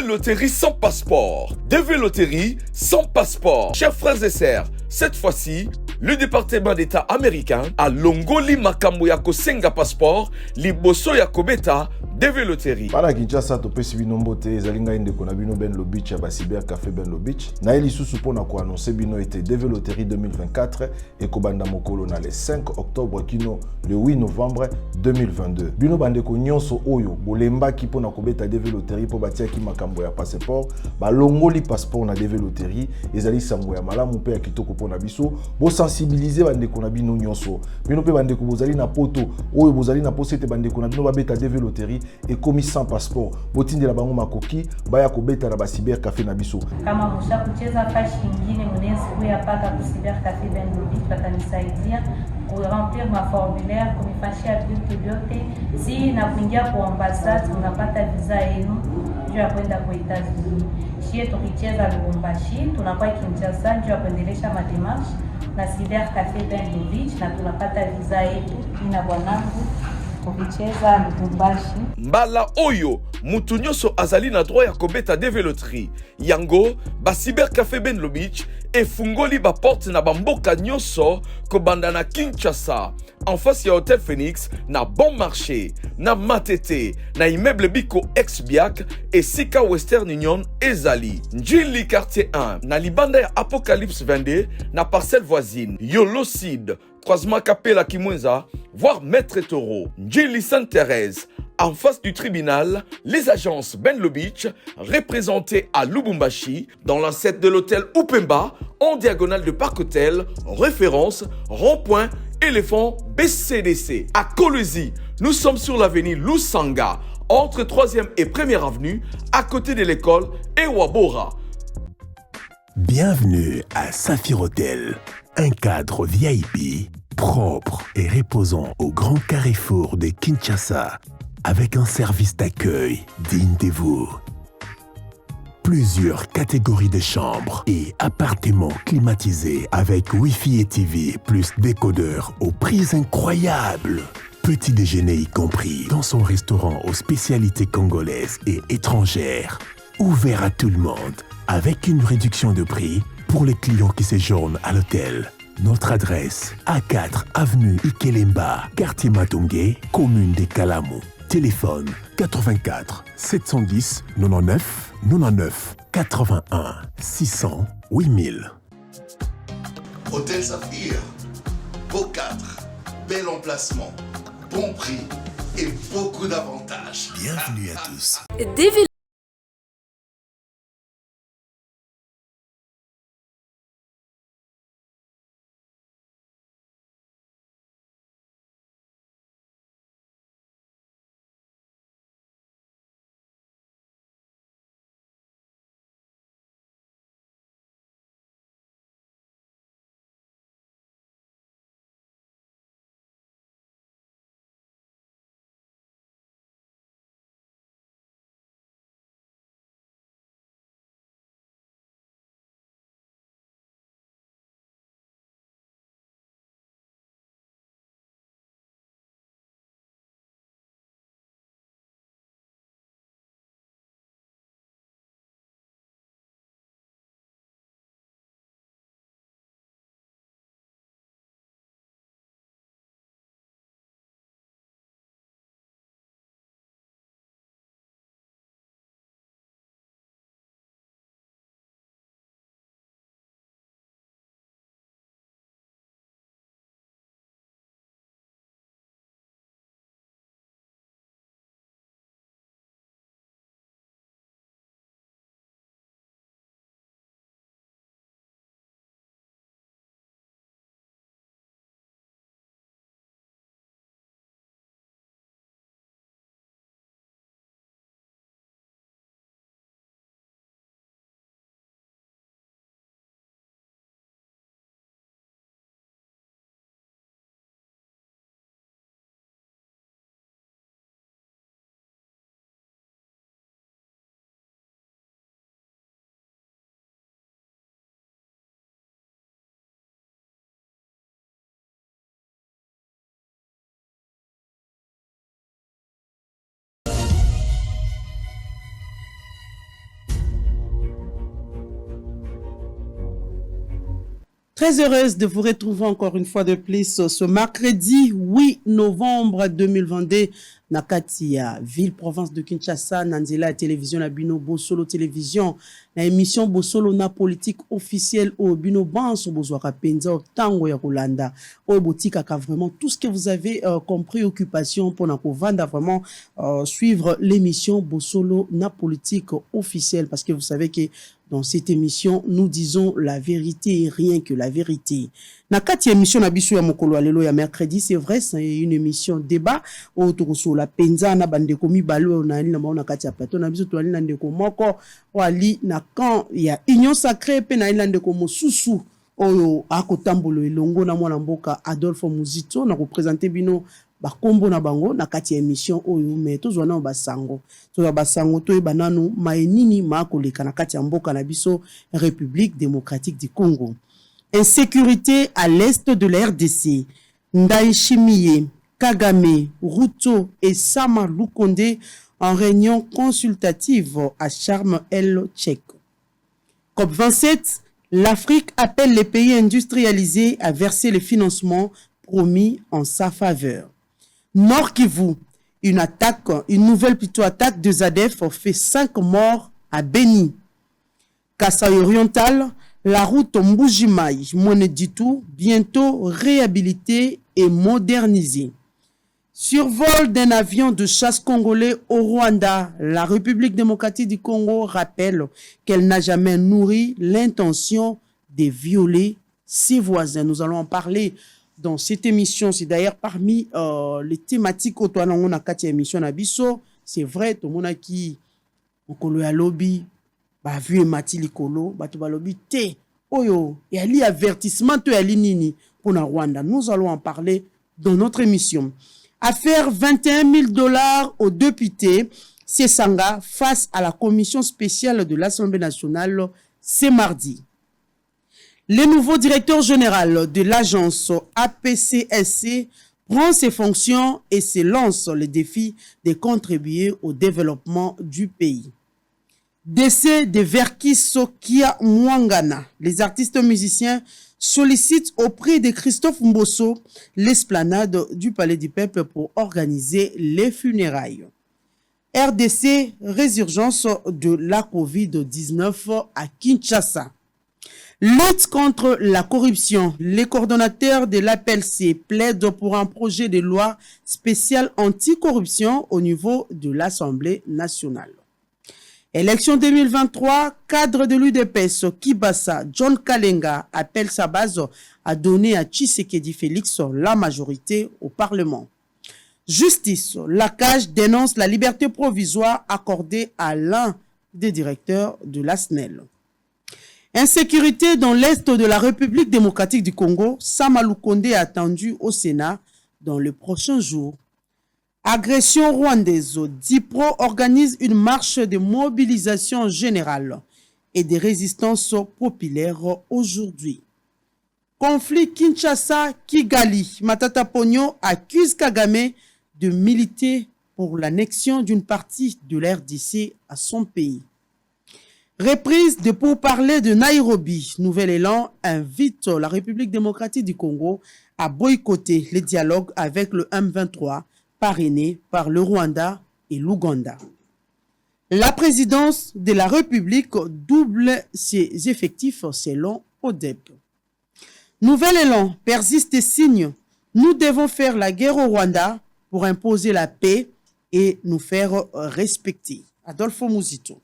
Loterie sans passeport. DV Loterie sans passeport. Chers frères et sœurs, cette fois-ci, le département d'État américain a longoli makambo ya kosenga passeport liboso ya kobeta DV Loterie. Bana Kinshasa topesi bino mbote ezali ngai ndeko na bino Ben Lobich ya Cyber Café Ben Lobich. Na eli susu pona ko annoncer bino ete DV Loterie 2024 et kobanda mokolo na le 5 octobre kino le 8 novembre 2022. Bino bandeko nyonso oyo bolemba ki pona kobeta DV Loterie po batia ki makambo ya passeport, ba longoli passeport na DV Loterie ezali sango ya malamu pe ya kitoko pona biso. Bo sensibiliser bandeko na bino nyonso. Bino pe bandeko bozali na poto oyo bozali na posete bandeko na bino ba beta DV Loterie et commis sans passeport. Botinde la bango makoki baya kobeta na Cyber Café na biso. Kama musha kucheza fashi nyingine mnezi kuya paka ku Cyber Café Ben Lobich batanisaidia ku remplir ma formulaire kunifashia vitu vyote si na kuingia kwa ambassade unapata visa yenu juu ya kwenda kwa Etats-Unis. Shie tukicheza Lubumbashi tunakuwa Kinshasa juu ya kuendelesha mademarshe na Cyber Café Ben Lobich na tunapata visa yetu ina bwanangu kucheza Lubumbashi. Mbala oyo mutu nyonso azali na droit ya kobeta DV Loterie. Yango ba Cyber Café Ben Lobich efungoli ba porte na bamboka nyonso kobanda na Kinshasa en face ya Hotel Phoenix na Bon Marché na Matete na immeuble Biko ex-Biak et Sika Western Union ezali Njili quartier 1 na libanda ya Apocalypse 22 na parcelle voisine Yolocide croisement Capella Kimwenza voire Maître Taureau. Njili Sainte-Thérèse en face du tribunal, les agences Ben Lobich, représentées à Lubumbashi, dans l'ancêtre de l'hôtel Upemba, en diagonale de Parc Hôtel, référence, rond-point, éléphant, BCDC. À Kolwezi, nous sommes sur l'avenue Lusanga, entre 3e et 1er avenue, à côté de l'école Ewabora. Bienvenue à Saphir Hotel, un cadre VIP, propre et reposant au grand carrefour de Kinshasa, avec un service d'accueil digne de vous. Plusieurs catégories de chambres et appartements climatisés avec Wi-Fi et TV plus décodeur aux prix incroyables. Petit déjeuner y compris dans son restaurant aux spécialités congolaises et étrangères. Ouvert à tout le monde avec une réduction de prix pour les clients qui séjournent à l'hôtel. Notre adresse, A4 avenue Ikelemba, quartier Matongé, commune de Kalamu. Téléphone 84 710 99 99 81 600 8000. Hôtel Saphir, beau cadre, bel emplacement, bon prix et beaucoup d'avantages. Bienvenue à tous. Très heureuse de vous retrouver encore une fois de plus ce mercredi 8 novembre 2022 na kati ya ville province de Kinshasa na nzela ya télévision na bino Bosolo télévision na émission Bosolo na politique officielle au bino banso bozwaka penza tango ya kolanda o botika ka vraiment tout ce que vous avez comme préoccupation pour na kovanda vraiment suivre l'émission Bosolo na politique officielle parce que vous savez que dans cette émission, nous disons la vérité et rien que la vérité. Na kati émission na biso ya mokolo alelo ya mercredi, c'est vrai, c'est une émission débat autour sur la penza na bande komi balo na ali na maona kati ya plateau na biso to ali na ndeko moko wali na quand il y a union sacrée pe na ilande ko mosusu oyo akotambolo elongo na mwana mboka Adolphe Muzito na représenter bino bakombo na bango na kati ya émission oyo mais tozwa na basango to bananu maenini makoleka na kati ya mboka na biso République démocratique du Congo. Insécurité à l'est de la RDC. Ndayishimiye, Kagame, Ruto et Sama Lukonde en réunion consultative à Sharm el-Sheikh. COP27, l'Afrique appelle les pays industrialisés à verser les financements promis en sa faveur. Nord Kivu, une nouvelle attaque de ZADF fait 5 morts à Beni. Kasaï oriental, la route Mbujimaï, Moneditou, bientôt réhabilitée et modernisée. Survol d'un avion de chasse congolais au Rwanda, la République démocratique du Congo rappelle qu'elle n'a jamais nourri l'intention de violer ses voisins. Nous allons en parler dans cette émission. C'est d'ailleurs parmi les thématiques au toit on a quatre émissions à Bisso. C'est vrai, tout le monde qui okolo ya lobby, ba vu et mati likolo, ba to ba lobby te oyo et ali avertissement to ali nini pour na Rwanda. Nous allons en parler dans notre émission. Affaire $21 000 aux députés Sesanga face à la commission spéciale de l'Assemblée nationale ce mardi. Le nouveau directeur général de l'agence APCSC prend ses fonctions et se lance le défi de contribuer au développement du pays. Décès de Verkiso Kia Mwangana. Les artistes musiciens sollicitent auprès de Christophe Mbosso l'esplanade du Palais du Peuple pour organiser les funérailles. RDC, résurgence de la COVID-19 à Kinshasa. Lutte contre la corruption. Les coordonnateurs de l'APLC plaident pour un projet de loi spécial anticorruption au niveau de l'Assemblée nationale. Élection 2023, cadre de l'UDPS, Kibasa, John Kalenga appelle sa base à donner à Tshisekedi Félix la majorité au Parlement. Justice, la CAJ dénonce la liberté provisoire accordée à l'un des directeurs de la SNEL. Insécurité dans l'est de la République démocratique du Congo, Sama Lukonde est attendu au Sénat dans les prochains jours. Agression rwandaise, Dipro organise une marche de mobilisation générale et de résistance populaire aujourd'hui. Conflit Kinshasa-Kigali, Matata Ponyo accuse Kagame de militer pour l'annexion d'une partie de la RDC à son pays. Reprise de pourparlers de Nairobi, Nouvel Élan invite la République démocratique du Congo à boycotter les dialogues avec le M23 parrainé par le Rwanda et l'Ouganda. La présidence de la République double ses effectifs selon ODEP. Nouvel Élan persiste et signe. Nous devons faire la guerre au Rwanda pour imposer la paix et nous faire respecter. Adolphe Muzito.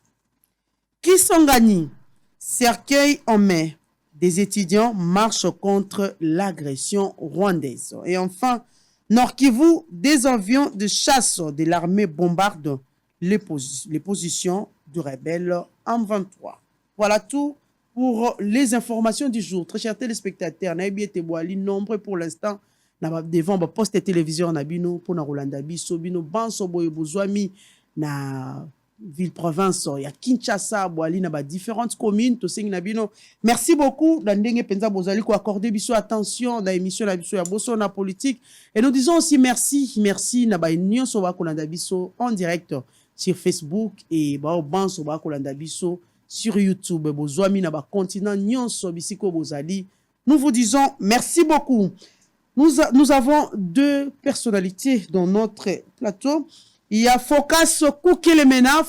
Kisangani, cercueil en mai, des étudiants marchent contre l'agression rwandaise. Et enfin, Nord Kivu, des avions de chasse de l'armée bombardent les positions du rebelle M23. Voilà tout pour les informations du jour. Très chers téléspectateurs, Naïbi et Boali, nombreux pour l'instant, devant le poste de télévision Nabino pour na Rolanda Biso, Bino Banso Boye Bozwami na ville province ya Kinshasa boali na ba différentes communes to sengi nabino. Merci beaucoup d'andenge penza bozali ko accorder biso attention na émission na biso ya boso na politique et nous disons aussi merci na ba nyonso ba kolanda biso en direct sur Facebook et ba banso ba kolanda biso sur YouTube bozwami na ba continent nyonso bisiko bozali. Nous vous disons merci beaucoup. Nous avons deux personnalités dans notre plateau. Il y a Focas Kukelemena,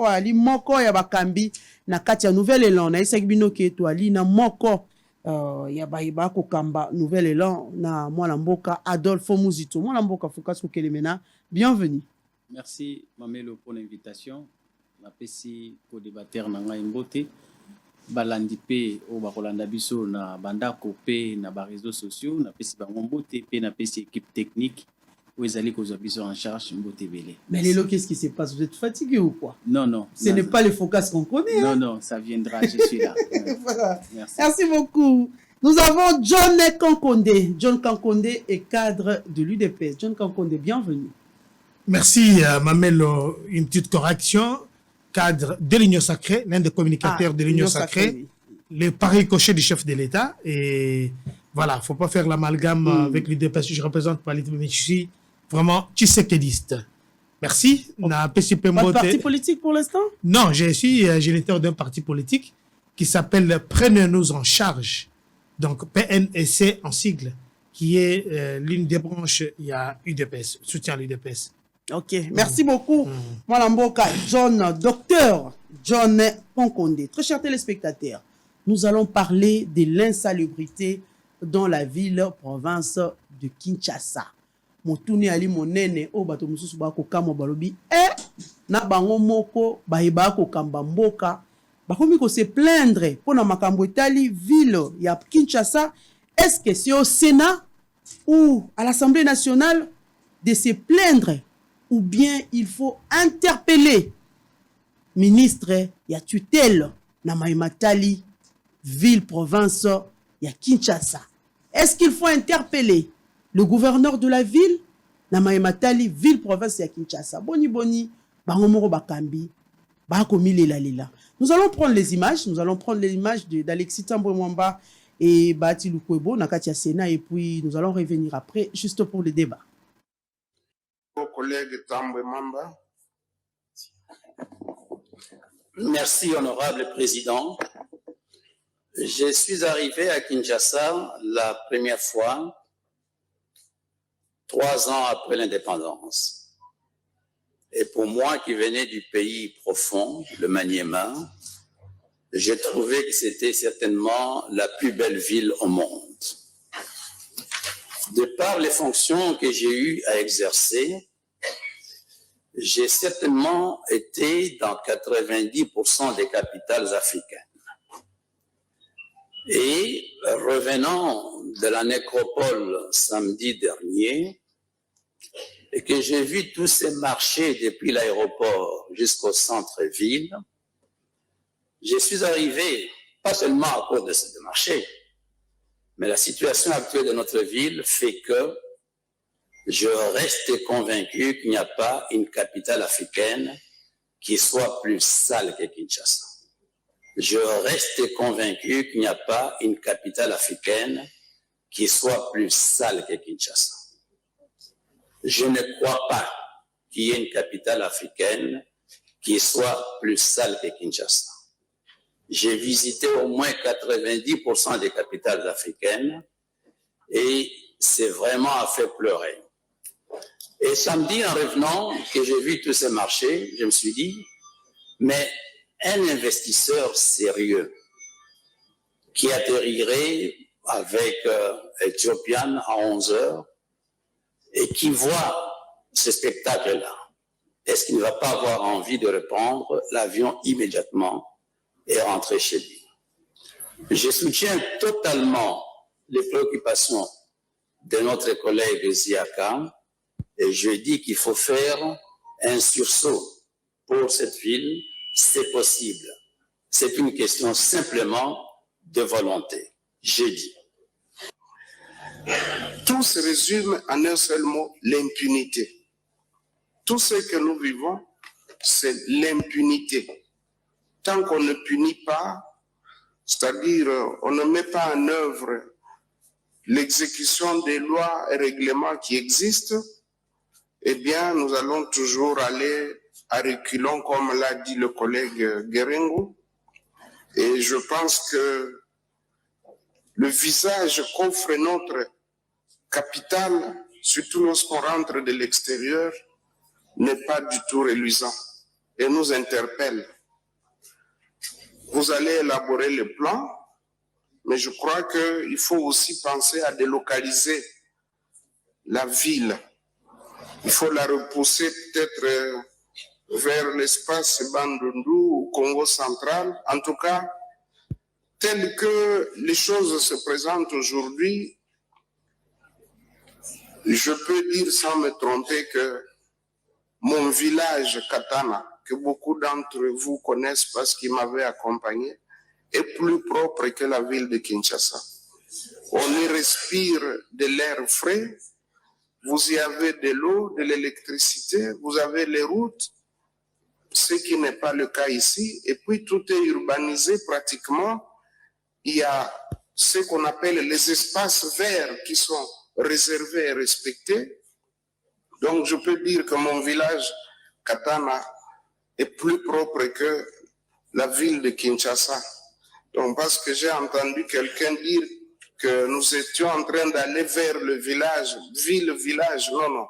ali moko ya bakambi na kati ya Nouvelle-Élan. Na isaki bino ke to ali na moko ya baiba ko kamba Nouvelle-Élan na mwana mboka Adolphe Muzito. Mwana mboka Focas Kukelemena, bienvenue. Merci Mamelo pour l'invitation. Na pesi ko débattre na ngai mbote. Balandi pe o bakolanda biso na bandako pe na ba réseaux sociaux na pesi bango mbote pe na pesi équipe technique où ils allaient kozwa biso en charge mbote belé. Mais Lélo, qu'est-ce qui se passe? Vous êtes fatigué ou quoi? Non, non. Ce n'est pas le Focas qu'on connaît. Non, hein? non, ça viendra, je suis là. Voilà. Merci. Merci beaucoup. Nous avons John Kankonde. John Kankonde est cadre de l'UDPS. John Kankonde, bienvenue. Merci, Mamelo. Une petite correction. Cadre de l'Union Sacrée, l'un des communicateurs de l'Union Sacrée, le pari coché du chef de l'État. Et voilà, il ne faut pas faire l'amalgame avec l'UDPS. Je représente pas l'UDPS, je suis vraiment tshisekediste. Merci. Pas de parti politique pour l'instant? Non, je suis géniteur d'un parti politique qui s'appelle Prenez-nous en charge. Donc PNEC en sigle, qui est l'une des branches, il y a UDPS, soutien à l'UDPS. Ok, merci beaucoup. Moi, Mboka, docteur John Kankonde. Très chers téléspectateurs, nous allons parler de l'insalubrité dans la ville-province de Kinshasa. Motuni ali monene o bato mususu ba ko kama balobi na bango moko ba iba ko kamba mboka ba komi ko se plaindre pona makambo etali ville ya Kinshasa. Est-ce que c'est au Sénat ou à l'Assemblée nationale de se plaindre, ou bien il faut interpeller ministre ya tutelle na maimatali ville-province ya Kinshasa? Est-ce qu'il faut interpeller le gouverneur de la ville na maimatali ville-province ya Kinshasa? Boni boni, bangomoro bakambi, bakomi lela lela. Nous allons prendre les images, d'Alexis Tambwe Mwamba et Bati Lukwebo na kati ya Sénat, et puis nous allons revenir après juste pour le débat. Mon collègue Tambwe Mwamba. Merci, honorable président. Je suis arrivé à Kinshasa la première fois 3 ans après l'indépendance. Et pour moi qui venais du pays profond, le Maniema, j'ai trouvé que c'était certainement la plus belle ville au monde. De par les fonctions que j'ai eu à exercer, j'ai certainement été dans 90% des capitales africaines. Et revenant de la nécropole samedi dernier, et que j'ai vu tous ces marchés depuis l'aéroport jusqu'au centre-ville, je suis arrivé, pas seulement à cause de ces marchés, mais la situation actuelle de notre ville fait que je reste convaincu qu'il n'y a pas une capitale africaine qui soit plus sale que Kinshasa. Je reste convaincu qu'il n'y a pas une capitale africaine qui soit plus sale que Kinshasa. Je ne crois pas qu'il y ait une capitale africaine qui soit plus sale que Kinshasa. J'ai visité au moins 90% des capitales africaines et c'est vraiment à faire pleurer. Et samedi, en revenant, que j'ai vu tous ces marchés, je me suis dit, mais un investisseur sérieux qui atterrirait avec Ethiopian à 11 heures et qui voit ce spectacle-là, est-ce qu'il ne va pas avoir envie de reprendre l'avion immédiatement et rentrer chez lui? Je soutiens totalement les préoccupations de notre collègue Ziaka et je dis qu'il faut faire un sursaut pour cette ville. C'est possible. C'est une question simplement de volonté. J'ai dit. Tout se résume en un seul mot, l'impunité. Tout ce que nous vivons, c'est l'impunité. Tant qu'on ne punit pas, c'est-à-dire on ne met pas en œuvre l'exécution des lois et règlements qui existent, eh bien nous allons toujours aller à reculons, comme l'a dit le collègue Guérengo. Et je pense que le visage qu'offre notre capitale, surtout lorsqu'on rentre de l'extérieur, n'est pas du tout reluisant et nous interpelle. Vous allez élaborer le plan, mais je crois qu'il faut aussi penser à délocaliser la ville. Il faut la repousser peut-être vers l'espace Bandundu ou Congo central. En tout cas, tel que les choses se présentent aujourd'hui, je peux dire sans me tromper que mon village Katana, que beaucoup d'entre vous connaissent parce qu'ils m'avaient accompagné, est plus propre que la ville de Kinshasa. On y respire de l'air frais, vous y avez de l'eau, de l'électricité, vous avez les routes, ce qui n'est pas le cas ici. Et puis tout est urbanisé pratiquement. Il y a ce qu'on appelle les espaces verts qui sont réservés et respectés. Donc je peux dire que mon village Katana est plus propre que la ville de Kinshasa. Donc parce que j'ai entendu quelqu'un dire que nous étions en train d'aller vers le village, ville-village. Non, non.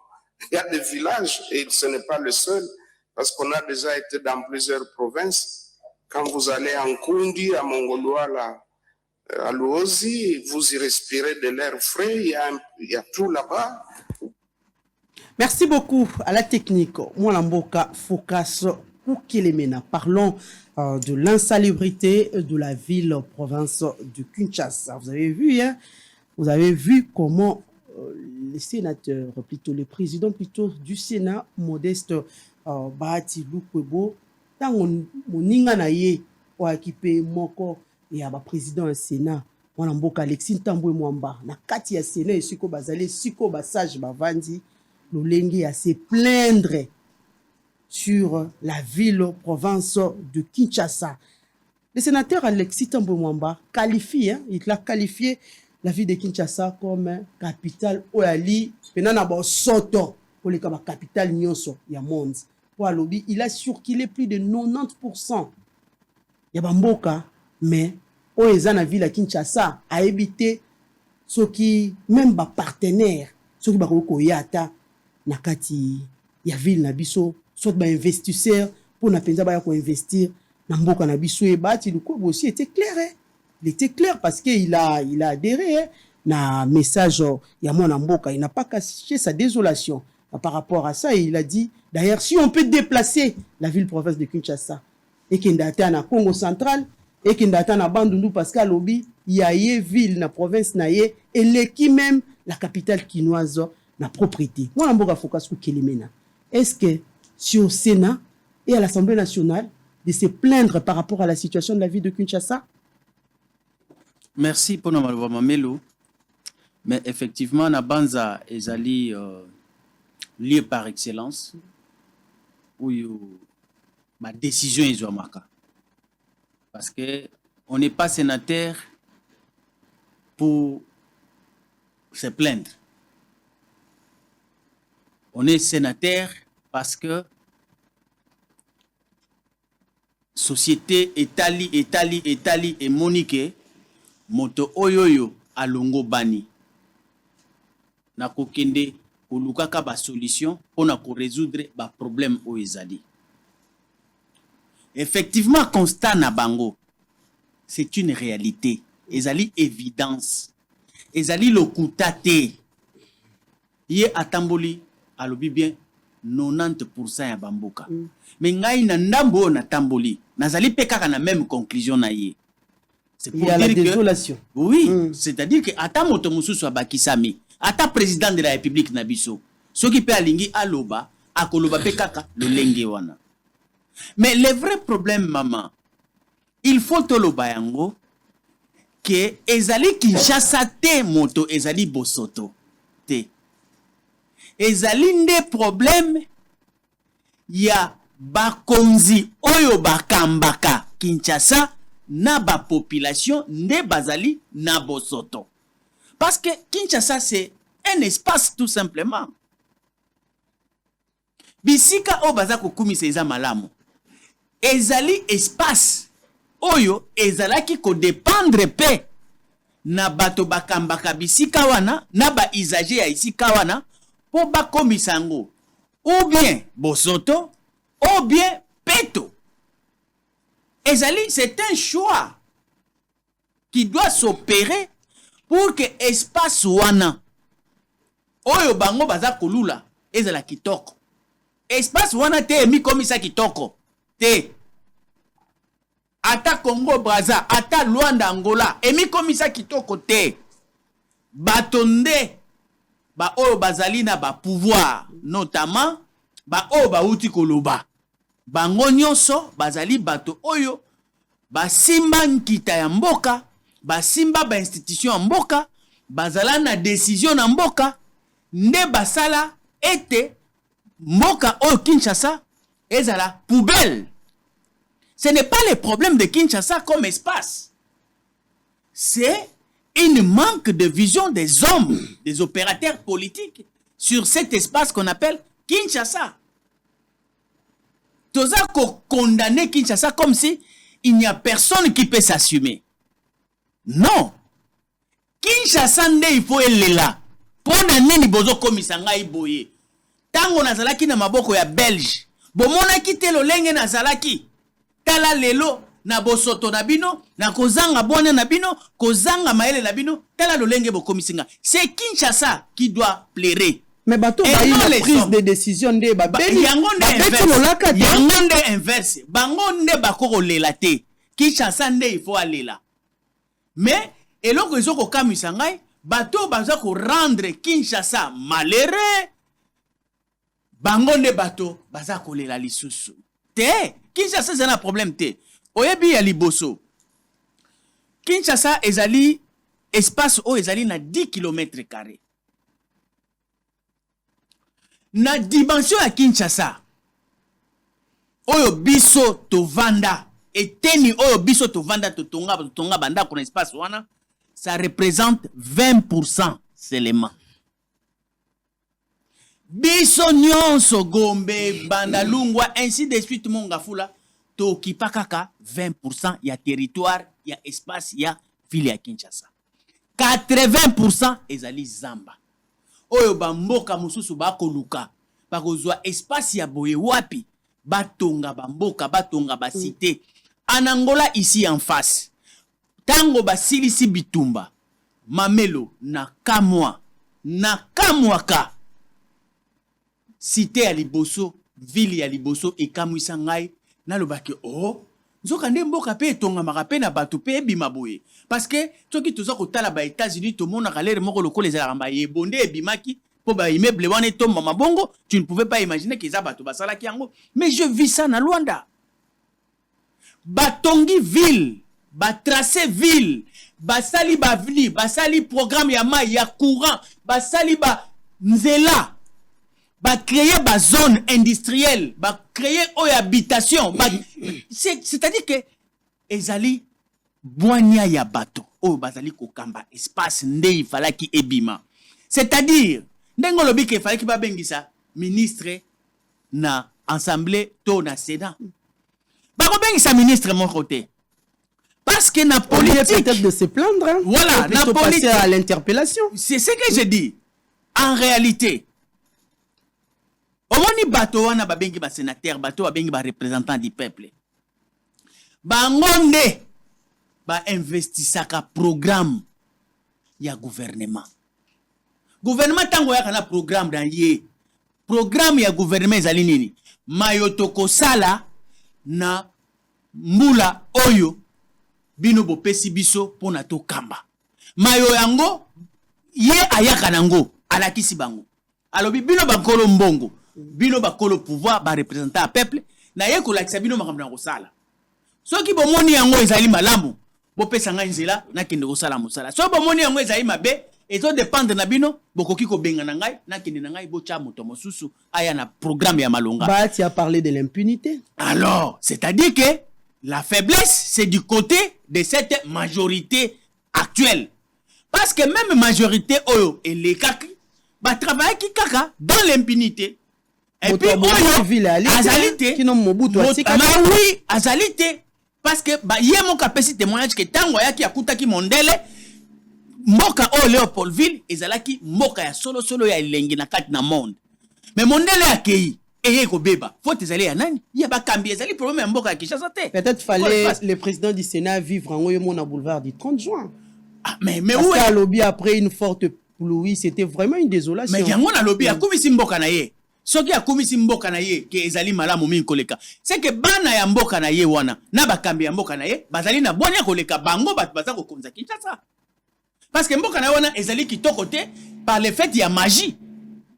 Il y a des villages et ce n'est pas le seul parce qu'on a déjà été dans plusieurs provinces. Quand vous allez en Kundi, à Mongoloa, à Luozi, vous y respirez de l'air frais, il y a tout là-bas. Merci beaucoup à la technique. Mwalamboka Focus Kukelemena. Parlons de l'insalubrité de la ville-province de Kinshasa. Vous avez vu, hein? Vous avez vu comment les sénateurs, plutôt les présidents plutôt du Sénat, Modeste Bahati Lukwebo, tant moninga na ye oakipe moko ya ba président du Sénat. Mwalamboka Alexis Tambwe Mwamba na kati ya Sénat esiko bazali siko basage bavandi Lolenge à se plaindre sur la ville-province de Kinshasa. Le sénateur Alexis Tambwe Mwamba qualifie, hein, il a qualifié la ville de Kinshasa comme capitale oyali penana ba soto pour les capitale nyonso ya monde. Pour alobi, il a surculé plus de 90% ya bamboka, mais oyeza na ville à Kinshasa a évité ce qui même ba partenaire, ce qui ba ko yata na kati ya ville na biso, soit ba investisseur pour na penza ba ya ko investir na mboka na biso. Et Bahati Lukwebo aussi était clair, hein? Il était clair parce qu'il a adhéré, hein, na message ya mona mboka. Il n'a pas caché sa désolation par rapport à ça. Et il a dit, d'ailleurs, si on peut déplacer la ville-province de Kinshasa et qu'il date na Congo central et qu'il date na Bandundu parce qu'à Lobi, il y a une ville na province na ye et l'équipe même la capitale kinoise na propriété. Moi, mboka Focus Kukelemena. Est-ce que c'est au Sénat et à l'Assemblée nationale de se plaindre par rapport à la situation de la ville de Kinshasa? Merci pour nous Mamelo. Mais effectivement, na banza ezali lieu par excellence où ma décision est Zouamaka. Parce que on n'est pas sénateur pour se plaindre. On est sénateur parce que société etali et monique moto oyoyo alongo bani na kokende kolukaka ba solution pour na ko résoudre ba problème o ezali. Effectivement, constat na bango, c'est une réalité. Ezali évidence. Ezali lokutate. Ye atamboli alobi bien 90% ya bamboka. Mais ngai na ndambo na tamboli, nazali pekaka na même conclusion na ye. C'est pour dire la désolation. Oui, c'est-à-dire que ata moto mususu abakisami, ata président de la République na biso, soki pe alingi aloba, akoloba pekaka lolenge wana. Mais le vrai problème, maman, il faut toloba yango que ezali Kinshasa te moto ezali bosoto te. Ezali nde problème ya bakonzi oyo bakambaka Kinshasa na ba population nde bazali na bosoto. Parce que Kinshasa c'est un espace tout simplement. Bisika o bazako kumisa eza malamu. Ezali espace oyo ezalaki ko dépendre pe na bato bakambaka bisika wana na ba usager ya isika wana po bakomisa yango ou bien bosoto ou bien peto. Ezali, c'est un choix qui doit s'opérer pour que espace wana oyo bango baza kolula ezala kitoko. Espace wana te mi komisa kitoko te. Ata Congo Brazza, ata Luanda Angola, emi komisa kitoko te. Batonde ba oyo bazali na ba pouvoir, notamment ba oyo ba uti koloba. Bango nyonso bazali bato oyo basimba nkita ya mboka, basimba ba institution ya mboka, bazala na décision na mboka, nde basala ete mboka oyo Kinshasa ezala poubelle. Ce n'est pas le problème de Kinshasa comme espace. C'est un manque de vision des hommes, des opérateurs politiques sur cet espace qu'on appelle Kinshasa. Toza ko condamner Kinshasa comme si il n'y a personne qui peut s'assumer. Non. Kinshasa nde il faut elela. Pona nini bozo komisa ngai boye. Tango nazalaki na maboko ya Belge. Bomona ki lolenge nazalaki. Tala lelo na bosoto na bino, na kozanga bwana na bino, kozanga maele na bino, tala lolenge bokomisinga. C'est Kinshasa qui doit plairer. Mais bato ba une prise de décision de ba yango nde inverse. Bango nde bakoko lela te. Kinshasa nde il faut aller là. Mais eloko ezoko kamisa ngai, bato baza ko rendre Kinshasa malheureux. Bango nde bato baza ko lela lisusu. Te, Kinshasa c'est un problème te. Oyebi ya liboso. Kinshasa ezali espace o ezali na 10 km². Na dimension ya Kinshasa. Oyo biso tovanda eteni oyo biso tovanda totonga banda kon espace wana, ça représente 20% seulement. Biso nyonso Gombe, Bandalungwa, ainsi de suite mongafula, to kipakaka 20% ya territoire, ya espace, ya ville ya Kinshasa. 80% ezali Zamba. Oyo bamboka mususu bakoluka, bakozwa espace ya boye wapi, batonga bamboka, batonga basite. En Angola ici en face, tango basilisi bitumba, Mamelo na kamwaka, cité ya liboso, ville ya liboso ekamwisa ngai na lobaki oh nzoka nde mboka pe tonga makape na bato pe ebima boye parce que toki toza kotala ba États-Unis to mona galère moko lokole za ramba yebonde ebimaki po ba immeuble wana tomba mabongo, tu ne pouvais pas imaginer que za bato basala ki yango. Mais je vis ça na Luanda. Batongi ville, ba tracé ville, basali ba avenue, basali programme ya mai ya courant, basali ba nzela, ba créer ba zone industrielle, ba créer habitation, c'est-à-dire que ezali boania ya bato o bazali kokamba espace nde il fallait ki ebima. C'est-à-dire ndengo lobi ke fallait ki ba bengisa ministre na assemblée to na sénat. Ba ko bengisa ministre mon côté. Parce que na politique peut-être de se plaindre, hein? Voilà, na politique à l'interpellation. C'est ce que je dis. En réalité, omoni bato wana babengi ba sénateur, bato babengi ba représentant du peuple. Bangonde ba investisaka programme ya gouvernement. Gouvernement tango yaka na programme dans yé. Programme ya gouvernement ezali nini? Mayotoko sala na mbula oyo bino bopesi biso pona to kamba. Mayo yango ye ayaka nango alakisi bango. Alobi bino bakolo mbongo, bino bakolo pouvoir ba représenter a peuple na ye kolakisa bino makambo na kosala. Soki bomoni yango ezali malamu, bopesa nga nzela na kende kosala mosala. So bomoni yango ezali mabe, ezo dépendre na bino, bokoki ko benga na ngai, na kende na ngai bocha moto mosusu aya na programme ya malonga. Bah, tu as parlé de l'impunité. Alors, c'est-à-dire que la faiblesse, c'est du côté de cette majorité actuelle. Parce que même majorité oyo et les kaki, bah travailler qui kaka dans l'impunité. Et puis oyo azalité qui n'ont mobutu asika. Ah oui, azalité parce que bah yé mon capacité témoignage que tango ya ki akuta ki mondele mboka o Léopoldville ezalaki mboka ya solo ya elengi na kati na monde. Mais mondele akei eye ko beba. Faut ezali ya nani? Ya ba kambi ezali problème ya mboka ya Kinshasa te. Peut-être fallait le président du Sénat vivre en Oyemo na boulevard du 30 juin. Ah, mais parce où est lobby après une forte pluie, c'était vraiment une désolation. Mais yango na lobby akumisi mboka na ye. Soki akumisi mboka na ye ke ezali malamu mingi koleka. C'est que bana ya mboka na ye wana na ba kambi ya mboka na ye bazali na bonya koleka bango bat baza ko konza Kinshasa. Parce que mboka na wana ezali kitoko te par le fait il y a magie.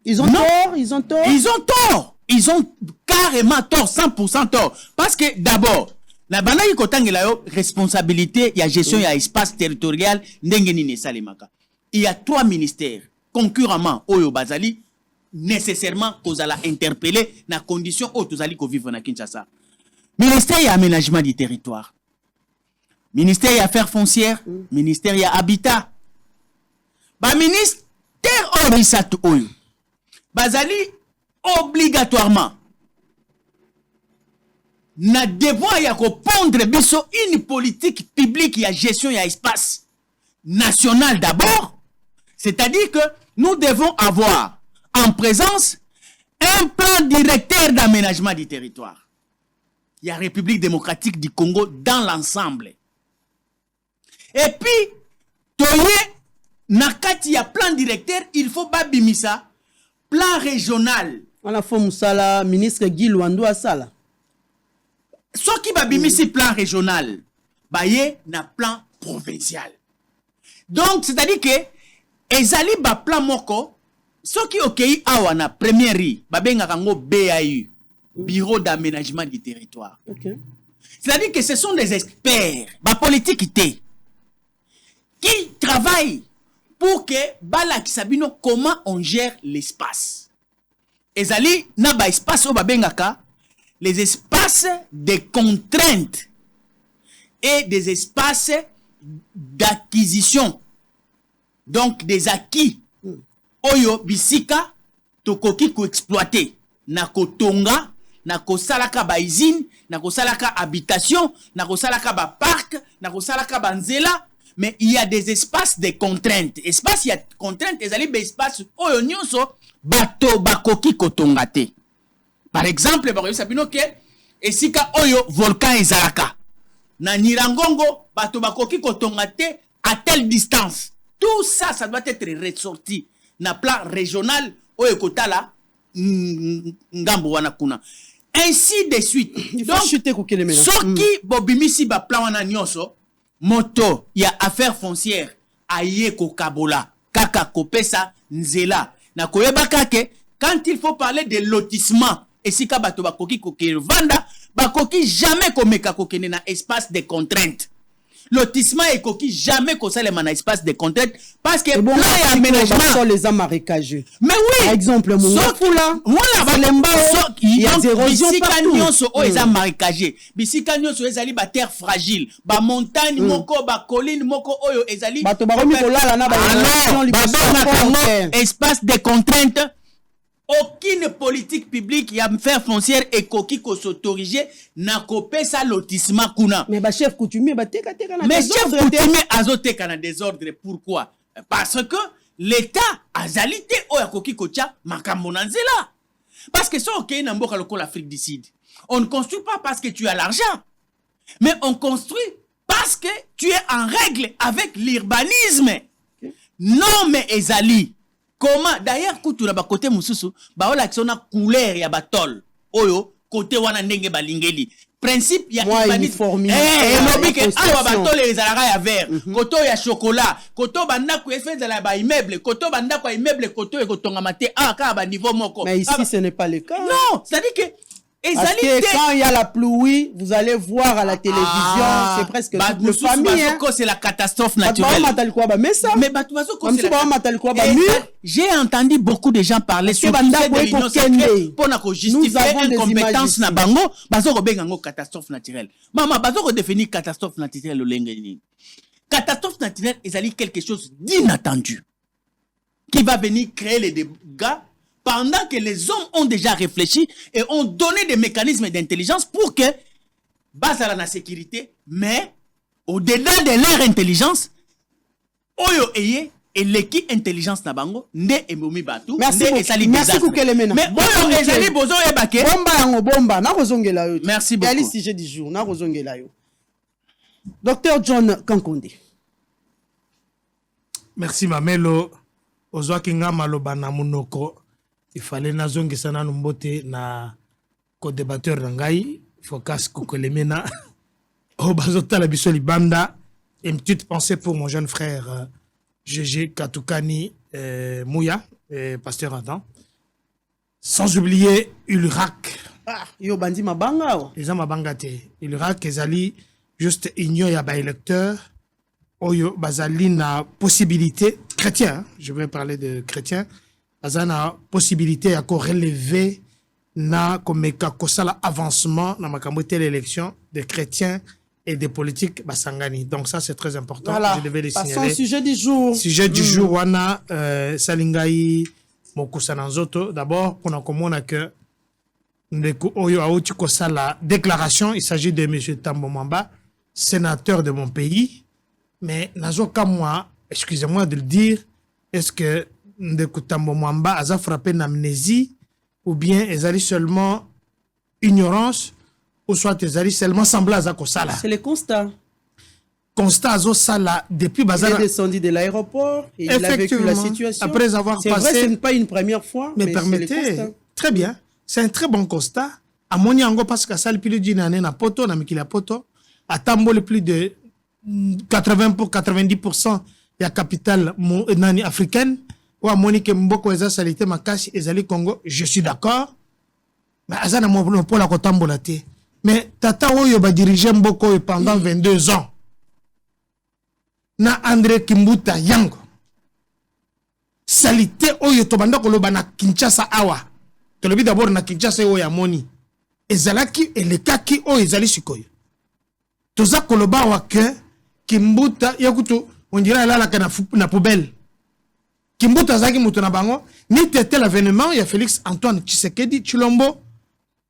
Ils ont tort, ils ont tort. Ils ont tort. Ils ont carrément tort, 100% tort. Parce que d'abord, la banaki kotangela yo responsabilité, il y a gestion, il y a espace territorial, ndenge nini salimaka. Il y a 3 ministères concurremment oyo bazali nécessairement kozala interpeller na condition oyo tozali ko vivre na Kinshasa. Ministère ya aménagement du territoire. Ministère ya affaires foncières, ministère ya habitat. Ba ministère orisatu oyo bazali obligatoirement na devoir ya pondre biso une politique publique ya gestion ya espace national d'abord, c'est-à-dire que nous devons avoir en présence un plan directeur d'aménagement du territoire. Il y a République démocratique du Congo dans l'ensemble. Et puis toye nakati ya plan directeur, il faut babimisa plan régional. On a fait Moussala, ministre Guy Luando Asala. Ce qui va bimisi plan régional, baye na plan provincial. Donc, c'est-à-dire que, ezali ba plan moko, ce qui okei awa na première ri, babenga kango BAU, Bureau d'aménagement du territoire. Okay. C'est-à-dire que ce sont des experts, ba politique qui travaillent pour que bala kisabino comment on gère l'espace. Ezali na ba espace o babengaka les espaces de contraintes et des espaces d'acquisition. Donc des acquis. Oyo bisika tokoki ko exploiter na kotonga, na kosalaka ba usine, na kosalaka habitation, na kosalaka ba parc, na kosalaka ba nzela. Mais il y a des espaces de contraintes. Espace, il y a contraintes, il y a des espaces oyo nyonso bato bakoki kotongate. Par exemple, esika oyo volcan ezalaka. Na Nirangongo, bato bakoki kotongate à telle distance. Tout ça, ça doit être ressorti na plan régional oyo kotala ngambo wana kuna. Ainsi de suite. Donc, soki bobimisi ba plan wana nyonso, moto ya affaires foncières aye ko kabola kaka kopesa nzela na koyeba kake quand il faut parler de lotissement esika bato bakoki kokevanda bakoki jamais komeka kokene na espace de contrainte. Lotissement ekoki jamais kosalema na espace de contrainte parce que bon, plan ya aménagement sont les hommes marécageux. Mais oui, par exemple Mongafula, il y a des érosions partout. Bisika marécagé. Bisika nyonso ezali ba terre fragile, ba montagne moko, ba colline moko oyo ezali. Bato baromi kolala na ba espace de contrainte. Aucune politique publique ya faire foncière et koki ko s'autoriser na kopesa lotissement kuna. Mais ba chef coutumier ba teka na mais chef coutumier azoteka na désordre. Pourquoi? Parce que l'État azalité oya koki kocha makambo na nzela. Parce que ça ok na mboka lokola l'Afrique du Sud. On ne construit pas parce que tu as l'argent. Mais on construit parce que tu es en règle avec l'urbanisme. Non mais ezali. Comment d'ailleurs kutu na ba côté mususu ba ola kisona couleur ya batol oyo côté wana ndenge balingeli principe ya urbanisme lobike awa batol ezalaka ya vert koto ya chocolat koto bandako efeza la ba immeuble koto bandako ya immeuble koto ekotonga mate aka ba niveau moko. Mais ici ce n'est pas le cas. Non, c'est-à-dire que parce que quand il y a la pluie, vous allez voir à la télévision, c'est presque toute la famille. C'est la catastrophe naturelle. Mais j'ai entendu beaucoup de gens parler sur l'Union sacrée pour justifier incompétence na bango, bazoko bengango catastrophe naturelle. Maman, bazoko définir catastrophe naturelle lengeni. Catastrophe naturelle est quelque chose d'inattendu qui va venir créer les dégâts pendant que les hommes ont déjà réfléchi et ont donné des mécanismes d'intelligence pour que base à la sécurité, mais au-delà de leur intelligence, oyo eye eleki intelligence na bango nde emomi batu merci nde esali merci Kukelemena mais oyo ezali bozo ebake bomba yango bomba na kozongela yo merci beaucoup ali sujet du jour na kozongela yo Dr John Kankonde. Merci Mamelo ozwaki nga maloba na munoko il fallait nazongisa nanu mbote na co-débatteur na ngai Focas Kukelemena o bazotala biso libanda. Une petite pensée pour mon jeune frère Gégé Katukani Mouya, pasteur Adam. Sans oublier Ulrak. Yo bandi mabanga. Les gens mabanga te. Ulrak ezali juste union ya ba électeur. Oyo bazali na possibilité chrétien, je vais parler de chrétien. Bazali na possibilité ya ko relever na komeka kosala avancement na makambo te l'élection des chrétiens et des politiques basangani. Donc ça, c'est très important. Voilà. Je devais le signaler. signaler. Sujet du jour. Sujet du jour, wana salingai mokusananzoto. D'abord, pour nous comprendre que oyo aouti kosala déclaration, il s'agit de M. Tambo Mwamba, sénateur de mon pays. Mais nazoka moi, excusez-moi de le dire, est-ce que Ndeko Tambo Mwamba a frappé une amnésie ou bien est seulement ignorance ou soit ezali seulement semblable à Kosala. C'est le constat. Constat à Sala depuis Bazar. Il est descendu de l'aéroport et il a vécu la situation. Après avoir passé. C'est vrai, ce n'est pas une première fois. Mais permettez, très bien. C'est un très bon constat. À Moni Ango parce que ça le plus d'une année na poto na mikila poto. À Tambo le plus de 90% la capitale nani africaine. Ou à Moni ke mboko eza salité makasi ezali Congo. Je suis d'accord. Mais azana monopole à Kotambo la te. Mais Tata Oyo va diriger Mboko pendant 22 ans. Na André Kimbuta Yango. Salité Oyo Tobanda Koloba na Kinshasa Awa. Kelobi d'abord na Kinshasa Oyo Moni. Ezalaki elekaki Oyo ezali sikoyo. Toza Koloba Wake Kimbuta Yakutu on dirait là na poubelle. Kimbuta Zaki Mutuna Bango. Ni tete l'avènement, il y a Félix Antoine Tshisekedi Chilombo.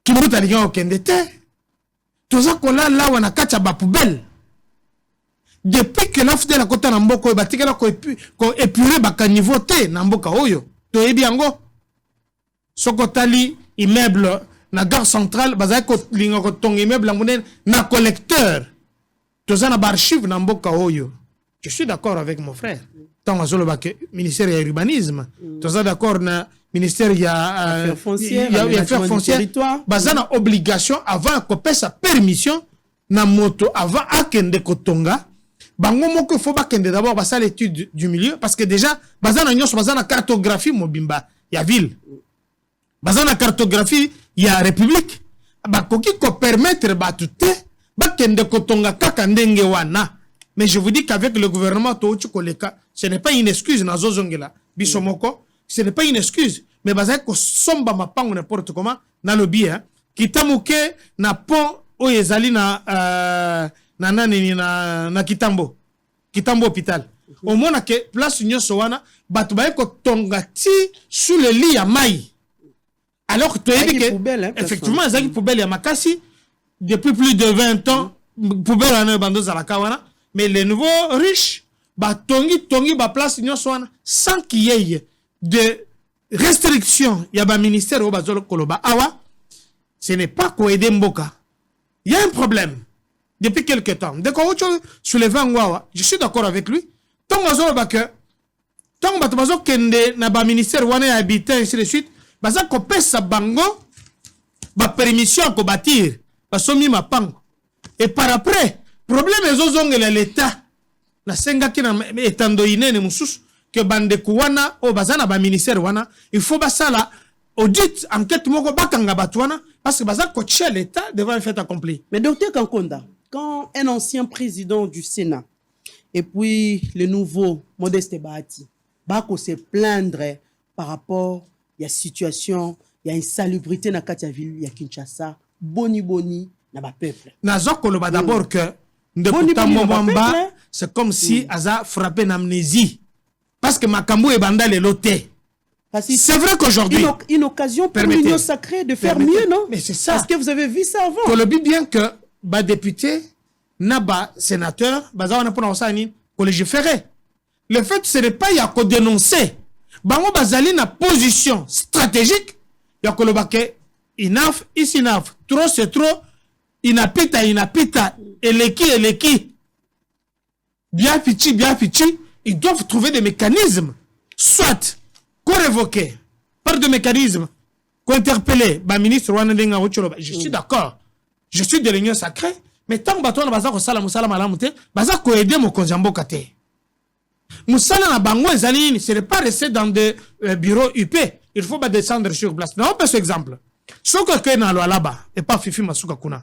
Kimbuta Ligan Okendete. Tout ça qu'on a là où on a quatre à poubelle. Depuis que l'affaire de la côte Namboko, il batika ko épuré baka niveau T Namboka Oyo. To ebi ango. Sokotali immeuble na gare centrale, bazai ko linga ko tong immeuble na collecteur. Tout ça na archive Namboka Oyo. Je suis d'accord avec mon frère. Tant à zolo baka ministère de l'urbanisme. Tout ça d'accord na ministère il y a affaires foncières bazana obligation avant qu'on paie sa permission na moto avant akende kotonga bango moko faut ba kende d'abord basa l'étude du milieu parce que déjà bazana nyos bazana cartographie mobimba ya ville bazana cartographie ya république ba koki ko permettre ba tuté ba kende kotonga kaka ndenge wana. Mais je vous dis qu'avec le gouvernement Touchi Koleka, ce n'est pas une excuse na zozongela bisomoko. Ce n'est pas une excuse, mais bazai ko somba mapango n'importe comment na lobby hein. Kitamuke na pont o ezali na nani na Kitambo hôpital. Au moins que place nyonso wana batu bae ko tongati sous le lit ya mai. Alors que tu as dit que effectivement ezali poubelle ya makasi depuis plus de 20 ans poubelle ana bandoza la kawana, mais les nouveaux riches ba tongi ba place nyonso wana sans qu'il y ait de restrictions, il y a un ministère au Bazolo Koloba. Awa, ce n'est pas quoi aider Mboka. Il y a un problème. Depuis quelque temps. Dès qu'on soulève un Wawa, je suis d'accord avec lui. Tant que kende na ba ministère wana habité ainsi de suite, baza ko pesa bango ba permission ko bâtir, ba somi mapango. Et par après, problème ezozongela l'état. La senga ki na etando inene mususu que bande kuwana o bazana ba ministère wana, il faut basala audit enquête moko bakanga batwana parce que baza coacher l'état devant un fait accompli. Mais docteur Kankonda, quand un ancien président du Sénat et puis le nouveau Modeste Bahati bako se plaindre par rapport à la situation, il y a une salubrité na kati ya ville ya Kinshasa, boni na ba peuple. Nazo koloba d'abord que Ndekuta Mwamba, c'est comme si aza frappé d'amnésie. Parce que Makambo et Banda les lotés. C'est vrai qu'aujourd'hui... Une occasion pour l'Union sacrée de faire mieux, non? Mais c'est ça. Parce que vous avez vu ça avant. Pour le but bien que, bah, député, naba sénateur, bah, ça, on a pour ça, collège ferré. le fait ce n'est pas ya ko dénoncer bango bazali na position stratégique ya ko lobake enough is enough, trop c'est trop, inapita eleki bien fichi, ils doivent trouver des mécanismes, soit qu'on révoquer par des mécanismes, qu'on interpeller ministre je suis d'accord, je suis de l'Union sacrée, mais tant que tu as musala malamute, baza ko aider mon konjamboka te. Musala na bango ezali, ce n'est pas rester dans des bureaux UP, il faut pas descendre sur place. Non, on peut ce exemple. Ce que na lo là-bas et pas Fifi Masuka kuna.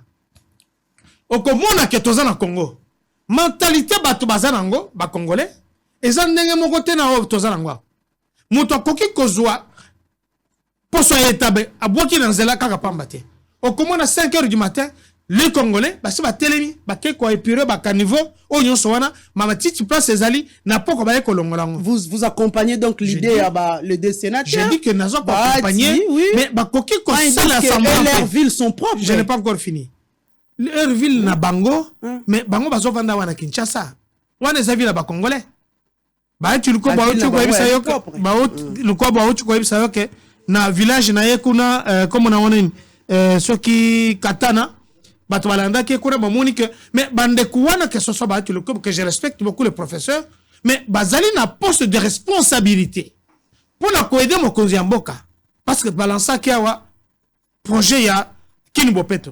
Okomona ke toza na Congo. Mentalité bato bazanango ba congolais eza ndenge moko te na o toza nango. Muto koki kozwa poso etabe abwaki na nzela kaka pamba te. Okomona 5h du matin les Congolais basi ba telemi ba ke ko épurer ba caniveau o nyonso wana mama titi place ezali na poko ba ekolongolango. Vous accompagnez donc l'idée à le des sénateurs. J'ai dit que nazo pas accompagner oui. mais ba koki ko sala leurs villes sont propres. Je n'ai pas encore fini. Leur ville na bango mais bango bazo vanda wana Kinshasa. Wana za ville ba Congolais. Ba tu luko ba otu ko ebisa yo ba otu luko ba otu ko ebisa yo ke na village na yekuna comme on a wona soki katana bato balanda ke kuna mamoni que mais bande kuwana que ce soit ba tu luko que je respecte beaucoup les professeurs mais bazali na poste de responsabilité pour la coaider mon konzi mboka parce que balança ki awa projet ya Kinibopeto.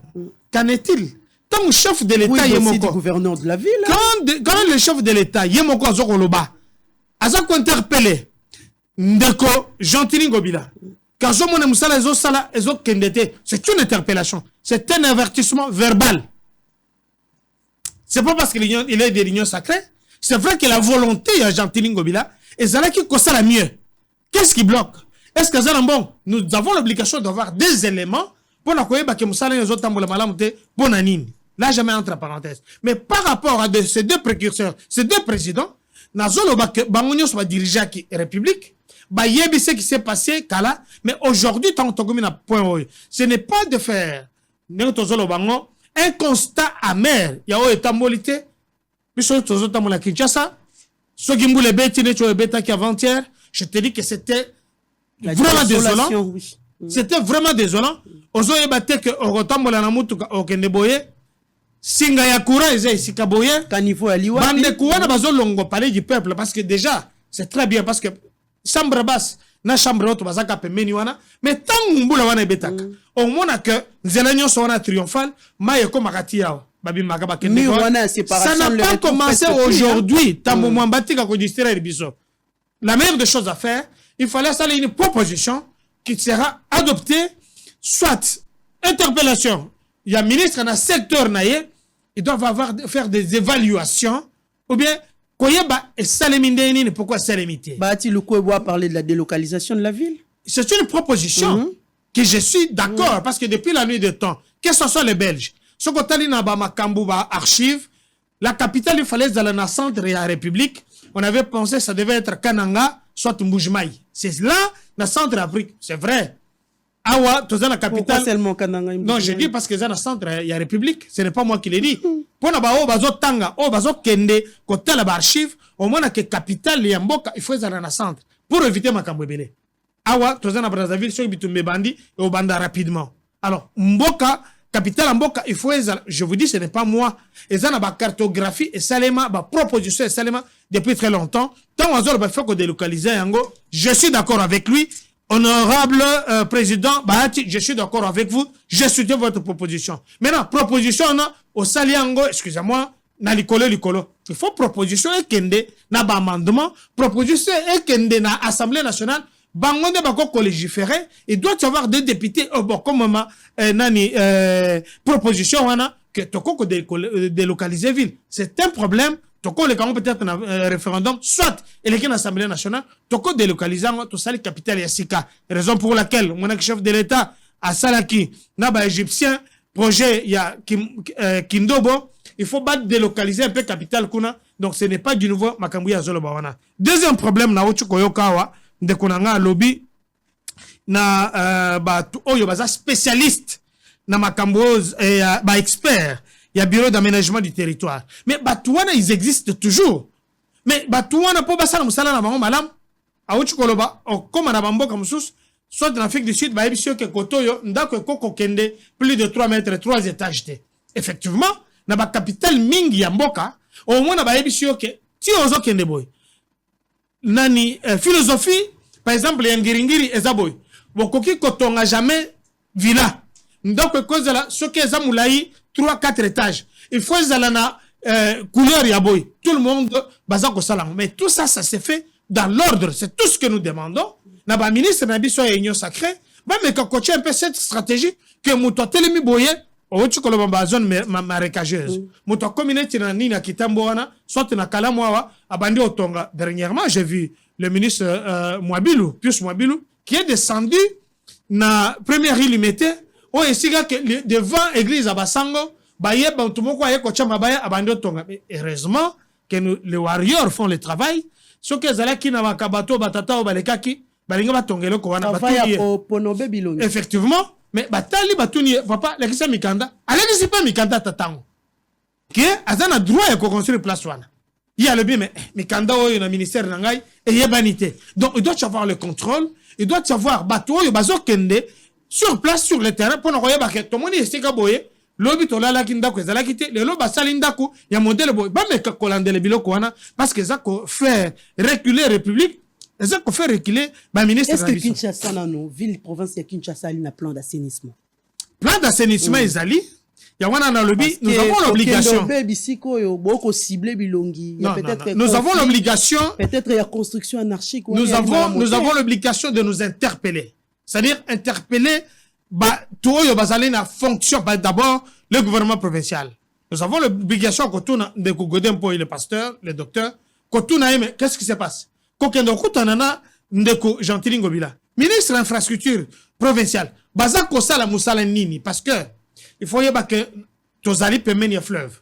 Qu'en est-il? Tant que chef de l'État oui, Yemoko, le gouverneur de la ville. Quand le chef de l'État Yemoko Azokoloba, Azako interpellé, Ndeko Gentili Ngobila, quand Zomone Moussala Ezosala Ezokendete, c'est une interpellation, c'est un avertissement verbal. C'est pas parce qu'il est de l'Union sacrée, c'est vrai que la volonté de Gentili Ngobila est qui ça la mieux. Qu'est-ce qui bloque? Est-ce que ça bon? Nous avons l'obligation d'avoir des éléments pour la koyeba ke musala les autres tambola malamute bonanine. Là jamais entre parenthèses. Mais par rapport à ces deux précurseurs, ces deux présidents, nazolo ba bangonyo soit dirigeant qui république, ba yebi ce qui s'est passé kala, mais aujourd'hui tant que na point ce n'est pas de faire n'entozolo bango un constat amer. Ya o etambolité, biso tozo tamola Kinshasa, so gimbule beti ne cho beta qui avant-hier, je te dis que c'était vraiment désolant. Oui. C'était vraiment désolant. Ozo ebate que okotambola na mutuka okende boye singa ya courant eza isika boye kanivo ya liwa bande kuwana bazo longo parler du peuple parce que déjà c'est très bien parce que chambre basse na chambre haute bazaka pembeni wana mais tant mbula wana ebetaka on mona que nzela nyonso wana triomphal maye ko makati yao babi makaba kende ça n'a pas commencé aujourd'hui tambo mwambatika ko distraire biso. La meilleure des choses à faire, il fallait saluer une proposition qui sera adoptée, soit interpellation. Il y a un ministre dans le secteur naïe, ils doivent faire des évaluations, ou bien, pourquoi salémité? Bati Lukwebo a parlé de la délocalisation de la ville. C'est une proposition que je suis d'accord, parce que depuis la nuit de temps, que ce soit les Belges, ce que Talina Makambuba archive, la capitale, il fallait dans le centre de la République, on avait pensé que ça devait être Kananga, soit Mboujmaï. C'est là, dans le centre d'Afrique. C'est vrai. Awa, tu es dans la capitale. Pourquoi seulement Kananga? Non, je dis parce que dans le centre, il y a République. Ce n'est pas moi qui l'ai dit. Pour na bazo tanga, bazo kende, côté la archive, au moins que capitale, il y a Mboka, il faut être dans le centre. Pour éviter ma kambwebele. Awa, tu es dans la Brazzaville, sur Bitumbe Bandi, et au Banda rapidement. Alors, Mboka, capitale Mboka, il faut, je vous dis, ce n'est pas moi. Et ça, la cartographie et Salema, la proposition et Salema, depuis très longtemps. Tant qu'on a fait qu'on délocalise Yango, je suis d'accord avec lui. Honorable président Bahati, je suis d'accord avec vous. Je soutiens votre proposition. Maintenant, proposition, au Saliango, excusez-moi, na likolo. Il faut proposition et kende, na amendement, proposition et kende na Assemblée nationale. Bangonde bako légiférer, il doit y avoir des députés comme nani proposition wana que toko délocaliser ville. C'est un problème. Toko le quand peut-être un référendum soit élection à l'Assemblée nationale, toko délocaliser tout ça les capitales yasika. Raison pour laquelle mon chef de l'État à Salaki naba égyptien projet ya Kindobo, il faut pas délocaliser un peu capitale kuna. Donc ce n'est pas du nouveau makambuya zolo bawana. Deuxième problème na ochu koyokawa de konanga lobby na oyo baza spécialiste na makamboz et expert, il y a bureau d'aménagement du territoire mais batouana ils existent toujours mais bato wana po basala musala na bango malamu auti koloba okoma na bamboka mosusu soit en Afrique du Sud bayebi sio ke kotoyo ndako ekoko kende plus de 3 mètres 3 étages te effectivement na ba capitale mingi ya mboka au moins na bayebi sio ke ti ozo kende boy nani philosophie par exemple ya ngiringiri eza boy bokoki kotonga jamais villa ndako ekozala soki eza mulai 3-4 étages il faut ezala na couleur ya boy tout le monde baza kosala mais tout ça ça se fait dans l'ordre c'est tout ce que nous demandons na ba ministre na biso ya union sacrée ba me coacher un peu cette stratégie que muto telemi boye o tu koloba ba zone marécageuse muto communauté na nini na kitambo wana soit na kalamu awa abandi otonga dernièrement j'ai vu le ministre Pius Mwabilu qui est descendu na première île limité o esiga que devant église abasango baye ba tumoko aye ko chama baya abandi otonga heureusement que les warriors font le travail ce que zalaki na makabato batata o balekaki balinga batongelo ko wana batuli ponobe bilongi effectivement mais batali batuni papa la kisa mikanda aleki sipa mikanda tatango que azana droit ya ko construire place wana il y a le bien mais mikanda o na ministère na ngai et yebanité donc il doit y avoir le contrôle il doit y avoir bato yo bazokende sur place sur le terrain pour noyer baket to moni esika boye lobi to lala kinda ko ezalaki te lelo basali ndako ya modèle boye ba meka kolandele biloko wana parce que ça ko faire reculer république ça ko faire reculer ba ministre. Est-ce que Kinshasa nano ville province ya Kinshasa ali na plan d'assainissement ezali ya wana na lobi nous avons l'obligation nous avons l'obligation peut-être il y a construction anarchique nous avons l'obligation de nous interpeller c'est-à-dire interpeller tout yo bazali na fonction d'abord le gouvernement provincial nous avons l'obligation que tout de Godin pour le pasteur le docteur que tout mais qu'est-ce qui se passe kokendo kutanana ndeko Gentili Ngobila ministre infrastructure provinciale baza ko sala musala nini parce que il faut yeba que tozali pembeni ya fleuve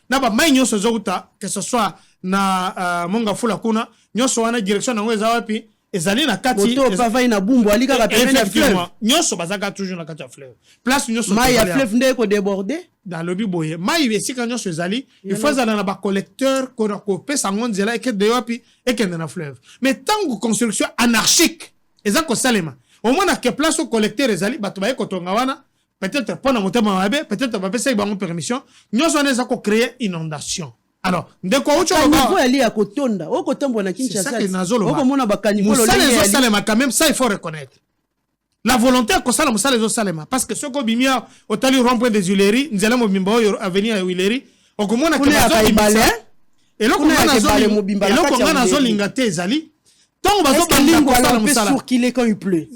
na ba mai nyonso zouta que ce soit na monga fula kuna nyonso wana direction na ngweza wapi ezali na kati moto pavai na bumbu alika ka pembeni ya fleuve nyonso bazaka toujours na kati ya fleuve place nyonso mai ya fleuve ndeko ko déborder dans le biboye mai esika nyonso ezali il faut zala na ba collecteur ko pesa ngonzela eke de wapi eke na fleuve mais tango construction anarchique ezako salema au moins na que place au collecteur ezali bato ba ekotonga wana peut-être pas na motema mabe peut-être ba pesa ba permission nyonso wana ezako créer inondation. Alors, ndeko ucho niveau ali ya kotonda okotombo na Kinshasa okomona bakanivo lo lengi salema quand même ça il faut reconnaître la volonté ko sala musala zo salema parce que soko bimia otali rond-point des Huileries nzela mobimba yo avenir ya Huileries okomona ke bazo et lokona na zo lingate ezali tant bazo lingua la musala sur qu'il est quand il pleut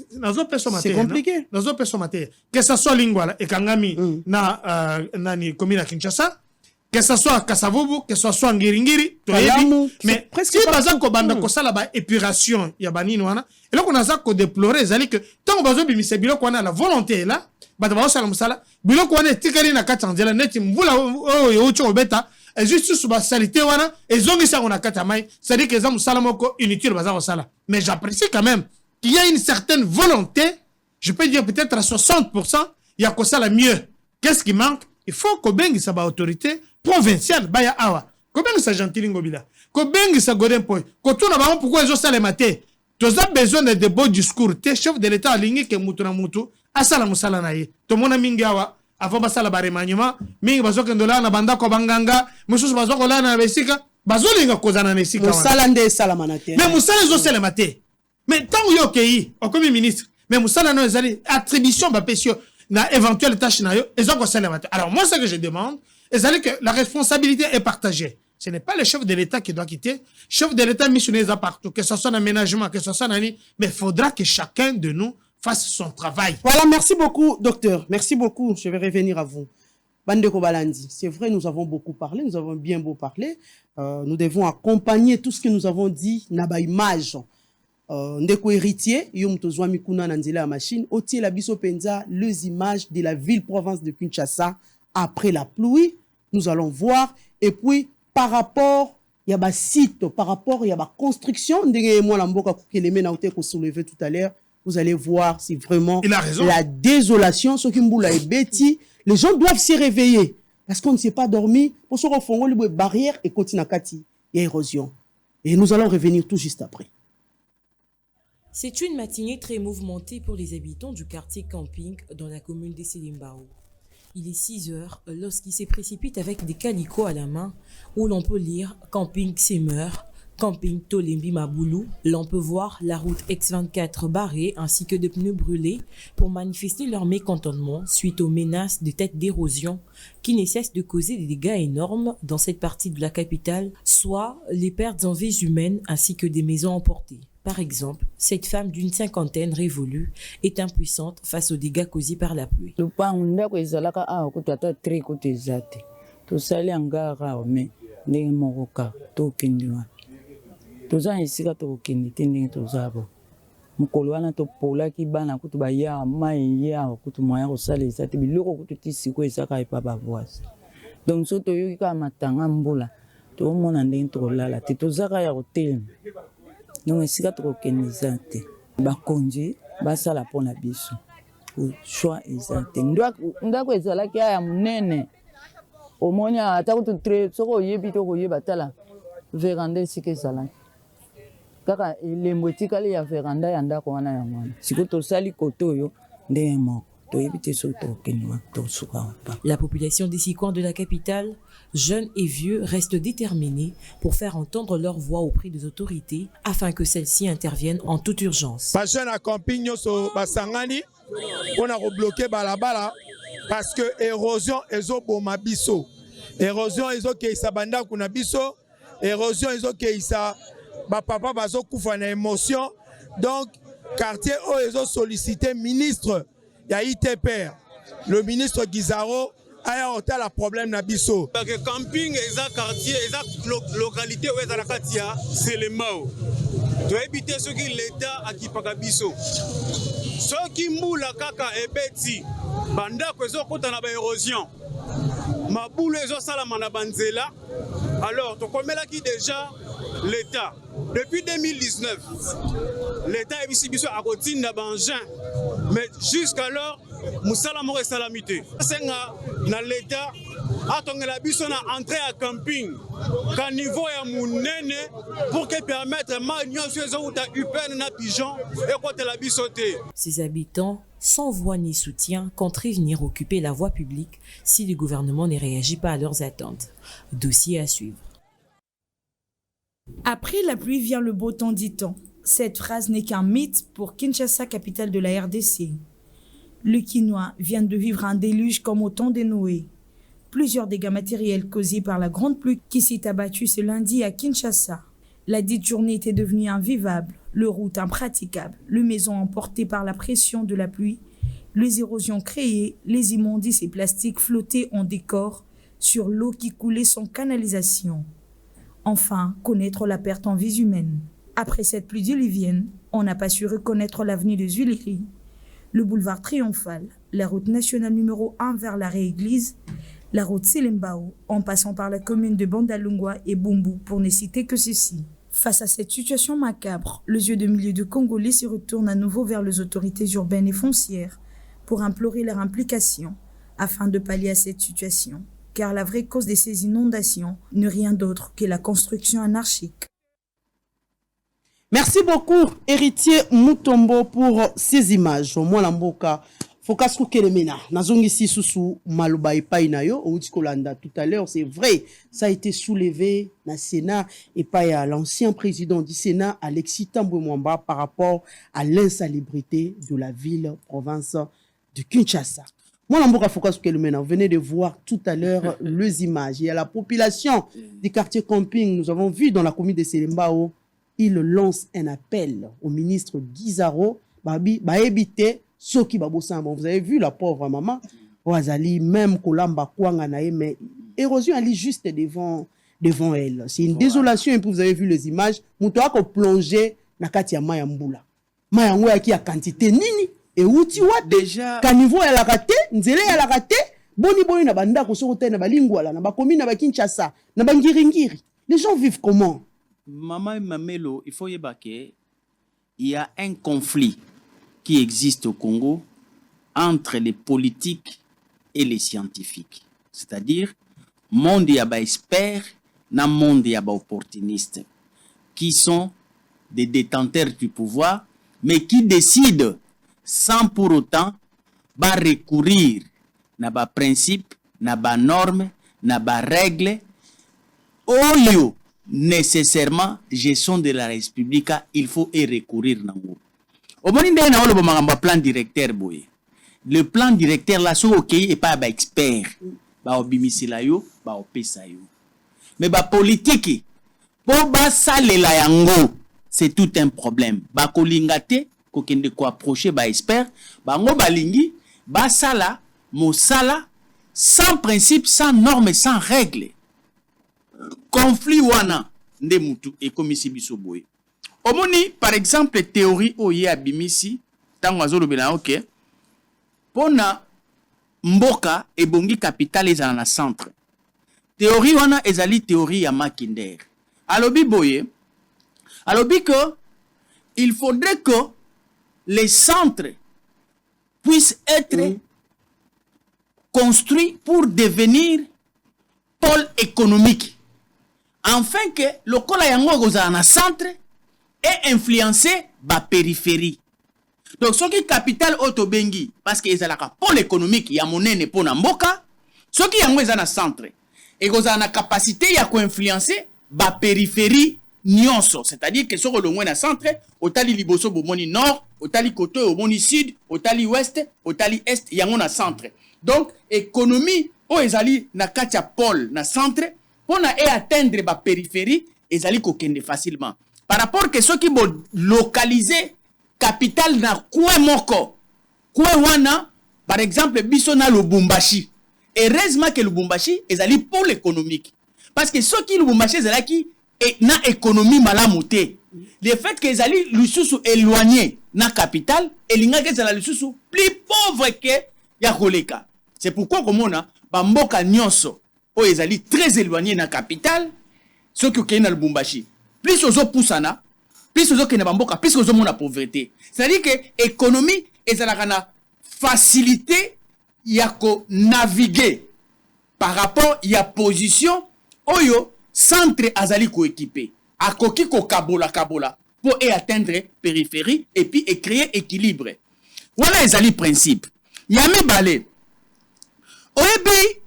c'est compliqué nazo peso maté que ça soit lingua et kangami na nani commune à Kinshasa que ce soit Kasavubu, que ce soit Ngiringiri, mais si baza ko banda ko sala ba épuration ya banini wana et là on a ça ko déplorer zali que tant bazo bimise biloko wana la volonté est là ba ba sala musala biloko wana tikali na kata nzela neti mvula yo ucho obeta et juste sous ba salité wana et zongi sa on a kata mai c'est dire que za musala moko inutile baza ko sala mais j'apprécie quand même qu'il y a une certaine volonté je peux dire peut-être à 60% il y a ko sala mieux qu'est-ce qui manque il faut que bengi sa ba autorité provincial baya awa ko bengi sa Gentili Ngobila ko bengi sa Godin Poy ko tuna ba pourquoi ils ont ça les maté tu as besoin de beaux discours te chef de l'état aligné que mutu na mutu asala musala na ye to mona mingi awa avant basala ba remaniement mingi bazoka ndola na banda ko banganga mususu bazoko la na besika bazolinga kozana na esika musala nde sala manate mais musala zo sala maté mais tant yo kei au comme ministre mais musala no ezali attribution ba pesio na éventuelle tâche na yo ezoko sala maté alors moi ce que je demande c'est que la responsabilité est partagée. Ce n'est pas le chef de l'État qui doit quitter. Le chef de l'État missionné partout, que ce soit un aménagement, que ce soit un mais il faudra que chacun de nous fasse son travail. Voilà, merci beaucoup, docteur. Merci beaucoup. Je vais revenir à vous. Bandeko Balandi, c'est vrai, nous avons beaucoup parlé, nous avons bien beau parler. Nous devons accompagner tout ce que nous avons dit, naba image. Ndeko héritier, yom tozwa mikuna nanzela la machine, otie la biso penza, les images de la ville-province de Kinshasa. Après la pluie, nous allons voir. Et puis, par rapport, il y a des sites, par rapport, il y a des constructions. Soulevé tout à l'heure, vous allez voir si vraiment la désolation, ce qui est bêti, les gens doivent se réveiller. Parce qu'on ne s'est pas dormi. Pour ce qu'on fait, les barrières et continue à kati. et érosion. Et nous allons revenir tout juste après. C'est une matinée très mouvementée pour les habitants du quartier Camping dans la commune de Selimbao. Il est 6 heures lorsqu'ils se précipitent avec des calicots à la main où l'on peut lire « Camping Semeur », Camping Tolembi Maboulou. L'on peut voir la route X24 barrée ainsi que des pneus brûlés pour manifester leur mécontentement suite aux menaces de têtes d'érosion qui ne cessent de causer des dégâts énormes dans cette partie de la capitale, soit les pertes en vies humaines ainsi que des maisons emportées. Par exemple, cette femme d'une cinquantaine révolue est impuissante face aux dégâts causés par la pluie. toza esika tokokende te ndenge toza bo mokolo wana topolaki bana kutu baya mai ya kutu moya kosala eza te biloko kutu ti siko ezaka epa bavoise donc so toyoki kaka matanga mbula tomona ndenge tokolala te tozaka ya kotelema donc esika tokokende eza te bakonzi basala mpona biso choix eza te ndako ezalaki ya monene omoni ata kutu soko oyebi te okoyeba tala veranda esika ezalaki kaka elembo etikali ya veranda ya ndako wana ya mwana siko tosali kote oyo ndenge moko toyebi te so tokende tosuka. La population des 6 coins de la capitale, jeunes et vieux, restent déterminés pour faire entendre leur voix auprès des autorités afin que celles-ci interviennent en toute urgence. Pas jeune à camping nyonso basangani on a rebloqué balabala parce que érosion ezoboma biso, érosion ezokeisa banda kuna biso, érosion ezokeisa ba papa bazo kufa na émotion. Donc quartier o ezo sollicité ministre ya ITPR, le ministre Guizaro aya ota la problème na biso parce que camping eza quartier eza localité o eza la katia c'est le mao to éviter ce qui l'état akipaka biso soki mbula kaka ebeti banda ko ezo kota na ba érosion mabulu ezo sala mana banzela. Alors to komela ki déjà l'état depuis 2019 l'état ebisi biso akotinda bangin mais jusqu'alors musala moko esalamité senga na l'état atongela biso na entrée à camping ka niveau ya munene pour que permettre ma nyonso ezouta upene na pigeon ekotela biso te. Ces habitants sans voix ni soutien comptent venir occuper la voie publique si le gouvernement ne réagit pas à leurs attentes. Dossier à suivre. Après la pluie vient le beau temps, dit-on. Cette phrase n'est qu'un mythe pour Kinshasa, capitale de la RDC. Le Kinois vient de vivre un déluge comme au temps de Noé. Plusieurs dégâts matériels causés par la grande pluie qui s'est abattue ce lundi à Kinshasa. La dite journée était devenue invivable, les routes impraticables, les maisons emportées par la pression de la pluie, les érosions créées, les immondices et plastiques flottaient en décor sur l'eau qui coulait sans canalisation. Enfin, connaître la perte en vies humaines. Après cette pluie diluvienne, on n'a pas su reconnaître l'avenue des Huileries, le boulevard Triomphal, la route nationale numéro 1 vers l'arrêt-église, la route Selimbao, en passant par la commune de Bandalungwa et Bumbu, pour ne citer que ceci. Face à cette situation macabre, les yeux de milliers de Congolais se retournent à nouveau vers les autorités urbaines et foncières pour implorer leur implication afin de pallier à cette situation. Car la vraie cause de ces inondations n'est rien d'autre que la construction anarchique. Merci beaucoup, héritier Mutombo, pour ces images. Moi, Lamboka, Focus Kukelemena, Nazongi Sisusu, Maluba et Painayo, Outikolanda, tout à l'heure, c'est vrai, ça a été soulevé dans le Sénat et pas à l'ancien président du Sénat, Alexis Tambwe Mwamba, par rapport à l'insalubrité de la ville-province de Kinshasa. Moi, Lamboka Focus Kukelemena, vous venez de voir tout à l'heure les images. Il y a la population du quartier Camping, nous avons vu dans la commune de Selimbao, il lance un appel au ministre Guizaro, éviter ceux qui babossan. Vous avez vu la pauvre maman, Wazali, même Kolamba Kwanga nae, mais érosion elle est juste devant elle. C'est une désolation. Et puis vous avez vu les images. Moutoua ko plongé na kati ya maya mbula. Maya ngoya ki a quantité nini et outi wa déjà kanivo ya la raté, nzele ya la raté, boni na banda ko soko na balingwala na bakomi na bakinshasa na bangiringiri. Les gens vivent comment? Maman Mamelo, il faut y baquer. Il y a un conflit qui existe au Congo entre les politiques et les scientifiques. C'est-à-dire, monde y a ba expert na monde ya ba opportunistes qui sont des détenteurs du pouvoir mais qui décident sans pour autant ba recourir na ba principe, na ba norme, na ba règle oyo nécessairement gestion de la République il faut y recourir nango. Omoni ndenge na oloba makambo plan directeur boye. Le plan directeur là so ok et pas ba expert. Ba obimisila yo, ba opesa yo. Mais ba politique po ba salela yango, c'est tout un problème. Ba kolingate ko kende ko approcher ba expert, ba ngo balingi ba sala mosala sans principe, sans normes, sans règles. Conflit wana nde mutu ekomisi biso boye. Omoni par exemple théorie oye abimisi tango azolobela ok pona mboka ebongi capital ezala na centre. Théorie wana ezali théorie ya Mackinder. Alobi boye alobi que il faudrait que les centres puissent être construits pour devenir pôle économique. Afin que le kola yango kozala na centre et influencer ba périphérie. Donc ce qui capital autobengi parce que ezalaka pôle économique ya monene pona mboka, ce qui yango ezala na centre et kozala na capacité ya ko influencer ba périphérie nyonso, c'est-à-dire que ce que le na centre, otali liboso bomoni nord, otali côté bomoni sud, otali ouest, otali est yango na centre. Donc économie o ezali na katia pôle na centre pour atteindre la périphérie, ils allaient kokende facilement. Par rapport que ceux qui vont localiser capital na coin moko, coin wana, par exemple, biso na Lubumbashi. Heureusement que Lubumbashi, ils allaient pour l'économique. Parce que ceux qui Lubumbashi, ils allaient qui na économie malamoté. Le fait qu'ils allaient l'ususu éloigné na capital, et l'inga qu'ils allaient l'ususu plus pauvre que Yakoleka. C'est pourquoi comme on a, bamboka nyonso, ils allaient très éloignés dans la capitale, ceux qui sont dans le Lubumbashi. Plus ils ont poussana, plus ils ont bamboka, plus ils ont la pauvreté. C'est-à-dire que l'économie est la facilité à naviguer par rapport à la position oyo centre azali ko équipé. A koki ko kabola pour atteindre périphérie et puis créer équilibre. Voilà les ali principe. Yami balé. Oyebi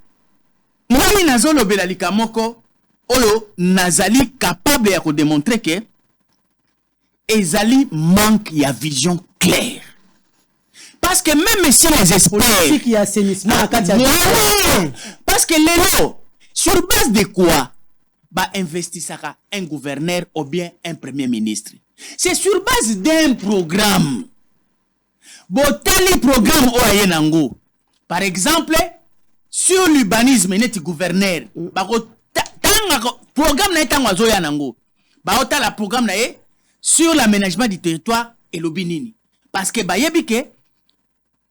moi nazolo belalika moko oyo nazali capable ya ko démontrer que ezali manque ya vision claire. Parce que même si les experts qui assainissement parce que les sur base de quoi ba investissera un gouverneur ou bien un premier ministre. C'est sur base d'un programme. Botali programme oye nango. Par exemple, sur l'urbanisme net gouverneur, bako programme na etango azoya nango. Ba otala programme na e sur l'aménagement du territoire et l'obinini. Parce que ba yebike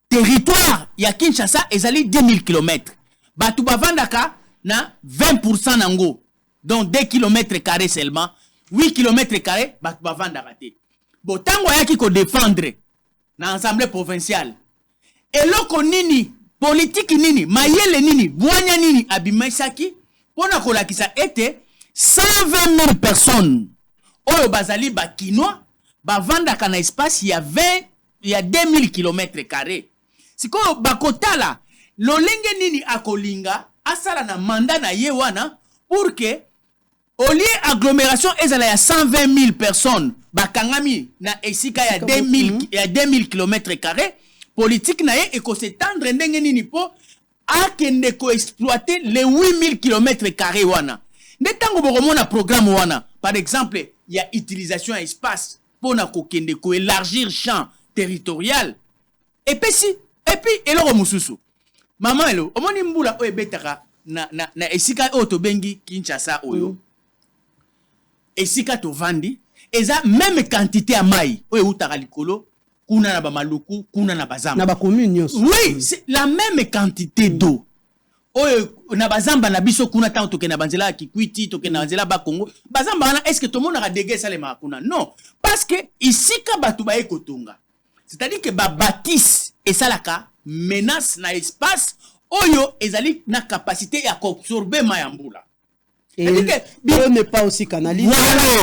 territoire ya Kinshasa ezali 10 000 km. Batu bavandaka na 20% nango. Donc 2 km² seulement, 8 km², batu bavandaka te. Bo tango yaki ko défendre na assemblée provinciale. Et loko nini, politique nini, mayele nini, bwanya nini abimaisaki pona kolakisa ete 120 000 personnes oyo bazali ba kinois bavandaka na espace ya 2 000 km². Siko bakotala lolenge nini akolinga asala na mandat na ye wana pour que au lieu agglomération ezala ya 120 000 personnes bakangami na esika ya 2000 km², politique na ye eko s'étendre ndenge nini po akende ko exploiter les 8000 km² wana. Netango bokomona programme wana par exemple il y a utilisation à espace pour na kokende ko élargir champ territorial et puis eloko mususu maman elo omoni mbula oyo betaka na esika oyo tobengi Kinshasa oyo esika tovandi eza même quantité ya mai oyo utaka likolo kuna na bamaluku kuna na bazamba na ba commune. Oui, c'est la même quantité d'eau oyo na bazamba na biso kuna tanto toke na banzela ya Kikwiti toke na banzela ba Congo bazamba wana est-ce que tout le monde a dégagé ça les makuna? Non, parce que ici ka batu ba ekotonga, c'est-à-dire que ba bâtisse et ça la ka menace na espace oyo ezali na capacité ya absorber mayambula. Et l'eau n'est pas aussi canalisée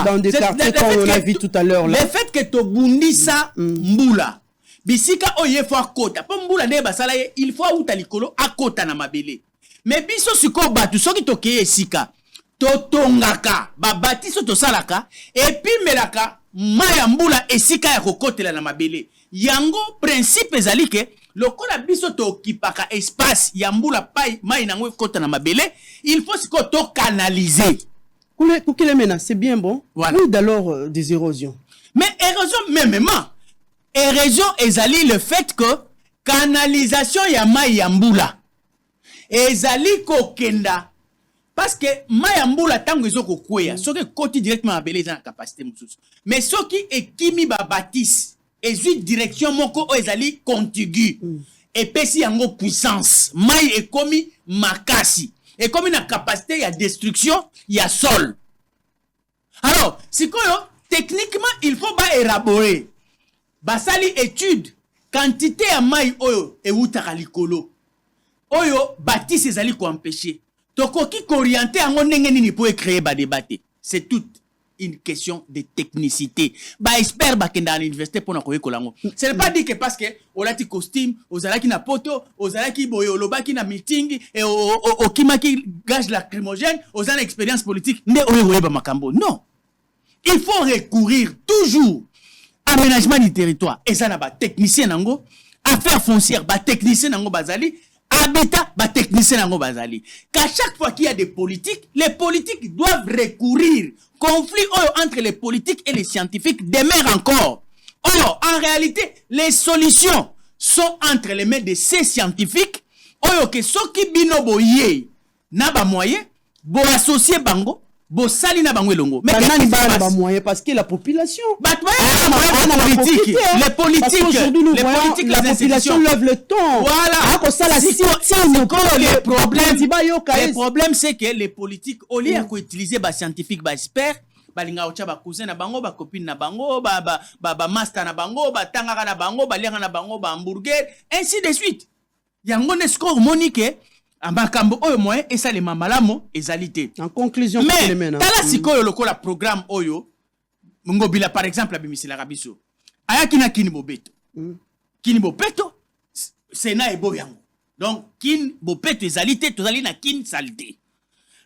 dans des quartiers comme on a vu tout à l'heure. Le fait que tu bundisa mbula, bisika oye faut akota. Po mbula ne basala il faut outa likolo akota na mabele. Mais biso siko batu soki tokeye esika. Totongaka, babati so tosalaka, et puis melaka, maya mbula esika ya kokotela na mabele. Yango principe ezali ke lokola biso tokipaka espace ya mbula pai mai nango kota na mabele, il faut siko to canaliser. Mena, c'est bien bon. Voilà. Oui, d'alors des érosions. Mais érosion ezali le fait que canalisation ya mai ya mbula ezali kokenda. Parce que Mayambula tango ezoko kweya, soki koti directement abele za capacité mususu. Mais soki ekimi ba bâtisse, ezui direction moko ezali contigu. Et pesi yango puissance. Mai ekomi makasi. Ekomi na capacité ya destruction ya sol. Alors, sikoyo techniquement il faut ba élaborer. Basali étude quantité ya mai oyo e utaka likolo. Oyo bâtisse ezali ko empêcher. Tokoki qu'orienter en nini pour créer ba débat. C'est toute une question de technicité. Ba expert ba kenda à l'université pour na koye kolango. Ce n'est pas dit que parce que olati costume, ozalaki na poto, ozalaki boyo olobaki na meeting et o kimaki gage lacrymogène, ozana expérience politique, ne oye ba makambo. Non. Il faut recourir toujours aménagement du territoire. Et ça na ba technicien nango, affaires foncières ba technicien nango bazali. Habitat, bah technicien nango bazali. Qu'à chaque fois qu'il y a des politiques, les politiques doivent recourir. Conflit entre les politiques et les scientifiques demeure encore. Or, en réalité, les solutions sont entre les mains de ces scientifiques. Oyo ke soki bino boye na ba moyen, bo associer bango. Bo sali na bango elongo. Mais ba moyen parce que la population. Les politiques, la population lève le ton. Voilà. Le problème c'est que les politiques au lieu de utiliser ba scientifique, ba expert, ba linga ocha ba cousin na bango, ba copine na bango, ba master na bango, ba tangaka na bango, ba lenga na bango, ba hamburger, ainsi de suite. Yango ne score monique. Amakambo oyo moyen esa le mamalamo ezalité. En conclusion, mais tala sikoyo lokola programme oyo ngobila par exemple abimisela rabiso ayaki na kini bobeto. Kini bobeto sena ebo yango. Donc kin bobeto ezalité tozali na kin salité.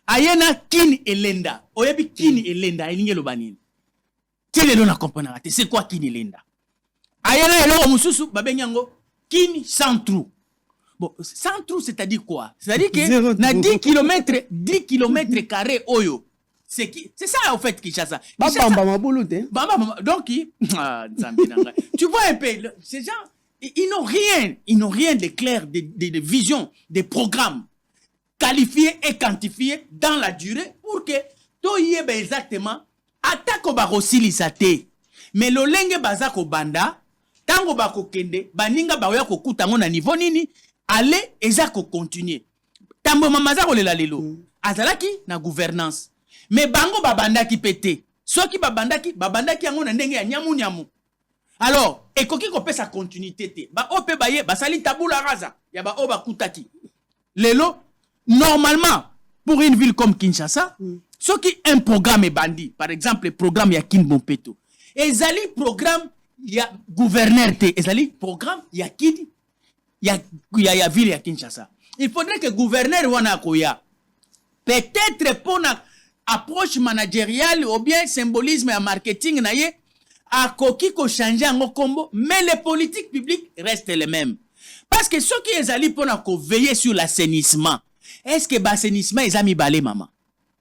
Ayena kin elenda. Oyebi kin elenda elinge lobanini. Tele lo na comprendre te c'est quoi kin elenda. Ayena elo mususu babenyango kin sans trou. Bon, sans trou, c'est-à-dire quoi? C'est-à-dire que na 10 km carrés oyo. C'est ça en fait Kinshasa. Donc tu vois un peu ces gens ils n'ont rien de clair de vision, de programme qualifié et quantifié dans la durée pour que to yebe exactement attaque ba rosilisate. Mais lo lenge bazako banda tango bako kende baninga baoya kokuta ngo na niveau nini? Allez, ezako continuer. Tambo mamazako lela lelo. Azalaki na gouvernance. Mais bango babanda ki pété. Soki babandaki yango na ndenge ya nyamu. Alors, ekoki ko pesa continuité te. Ba ope baye basali tabula rasa. Ya ba oba kutaki. Lelo normalement pour une ville comme Kinshasa, soki un programme est bandi, par exemple le programme ya Kin Bompeto. Ezali programme ya gouverneur te. Ezali programme ya Kidi. Il y a ville à Kinshasa. Il faudrait que le gouverneur Wanakoya, peut-être pour une approche managériale ou bien symbolisme et marketing, a koki ko changer en combo, mais les politiques publiques restent les mêmes. Parce que ceux qui sont allés pour veiller sur l'assainissement, est-ce que l'assainissement est ami balé maman?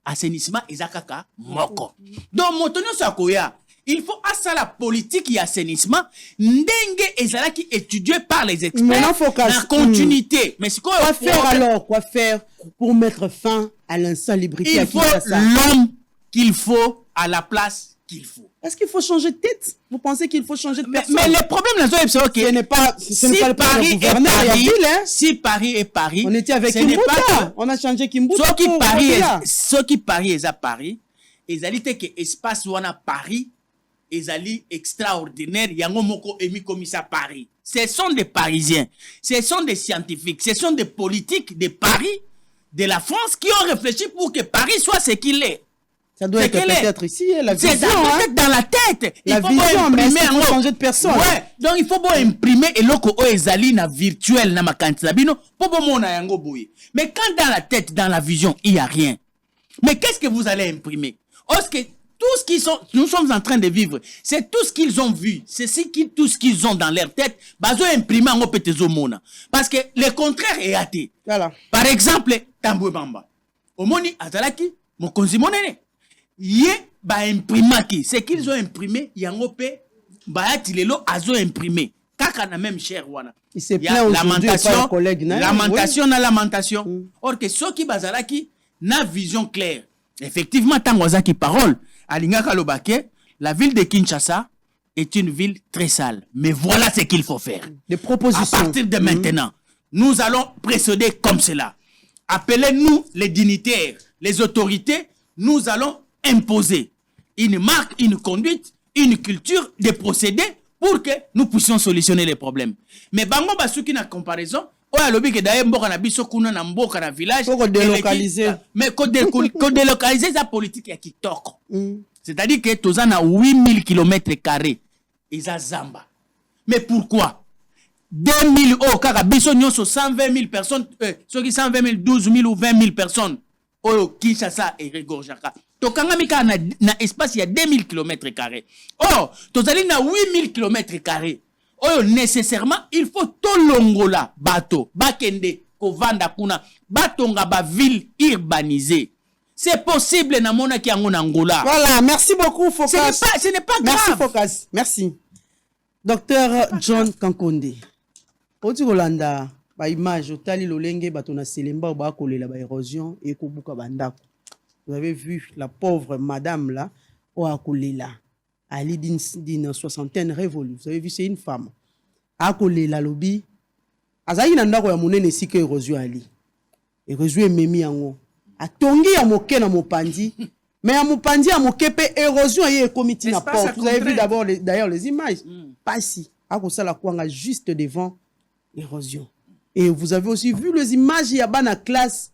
Assainissement est kaka moko. Donc, montonio sakoya. Il faut à la politique et assainissement ndenge ezalaki étudié par les experts en continuité. Mais c'est quoi faire alors? Quoi faire pour mettre fin à l'insalubrité? Il faut l'homme qu'il faut à la place qu'il faut. Est-ce qu'il faut changer de tête? Vous pensez qu'il faut changer de personne? Mais le problème là, c'est que ce n'est pas le Paris et Paris. Si Paris est Paris, on était avec Kimbuta. On a changé Kimbuta. Ce qui Paris est à Paris, ezalité que espace où on a Paris. Ezali extraordinaire, yango moko emi komisa Paris. Ce sont des Parisiens, ce sont des scientifiques, ce sont des politiques de Paris de la France qui ont réfléchi pour que Paris soit ce qu'il est. Ça doit être peut-être ici, la vision. C'est peut-être dans la tête. La vision, mais il faut changer de personne. Ouais, donc il faut imprimer et loko o ezali na virtuel na makanti sabino pour mona yango boye. Mais quand dans la tête, dans la vision, il y a rien. Mais qu'est-ce que vous allez imprimer? Parce que tout ce qu'ils sont, nous sommes en train de vivre, c'est tout ce qu'ils ont vu, c'est tout ce qu'ils ont dans leur tête, bazo imprimer en petezo mona. Parce que le contraire est athée. Voilà. Par exemple, Tambwe Bamba. Omoni azalaki mokonzi monene. Yé ba imprimaki, c'est qu'ils ont imprimé yango pe ba yatilelo azo imprimé. Kaka na même cher wana. Il s'est plaint aujourd'hui par collègue na. Lamentation na lamentation. Or que ceux qui bazalaki na vision claire. Effectivement tangwazaki parole alinga kalobake, la ville de Kinshasa est une ville très sale. Mais voilà ce qu'il faut faire. Des propositions. À partir de maintenant, nous allons procéder comme cela. Appelez-nous les dignitaires, les autorités, nous allons imposer une marque, une conduite, une culture, des procédés pour que nous puissions solutionner les problèmes. Mais bango basuki na comparaison, oya lobi ke daye mboka na biso kuna na mboka na village, faut délocaliser. Mais ko délocaliser sa politique ya kitoko. C'est-à-dire que toza na 8000 km², eza zamba. Mais pourquoi 2000 kaka biso nyonso 120 000 personnes, ceux qui 120 000, 12 000 ou 20 000 personnes, oyo Kinshasa et regorgeaka. Tokangami na espace il y a 2000 km². Or, tozali na 8000 km². Oyo nécessairement, il faut tolongola bato, bakende, kovanda kuna, batonga ba ville urbanisée. C'est possible na mona ki yango na Angola. Voilà, merci beaucoup Focas. Ce n'est pas grave. Merci Focas. Merci. Docteur John Kankonde. Oti Rolanda, ba image otali lolenge bato na selemba ba kolela ba érosion et kobuka bandako. Vous avez vu la pauvre madame là, Oakolela, Ali d'une soixantaine révolue. Vous avez vu, c'est une femme. Akolela lobi, Azayi nandako ya monene sike érosion Ali. Érosion memi yango. Atongi ya moke na mopandi, mais ya mopandi ya moke pe érosion ye komiti na porte. Vous avez vu d'abord d'ailleurs les images. Pas ici. Akosala kwanga juste devant l'érosion. Et vous avez aussi vu les images ya bana classe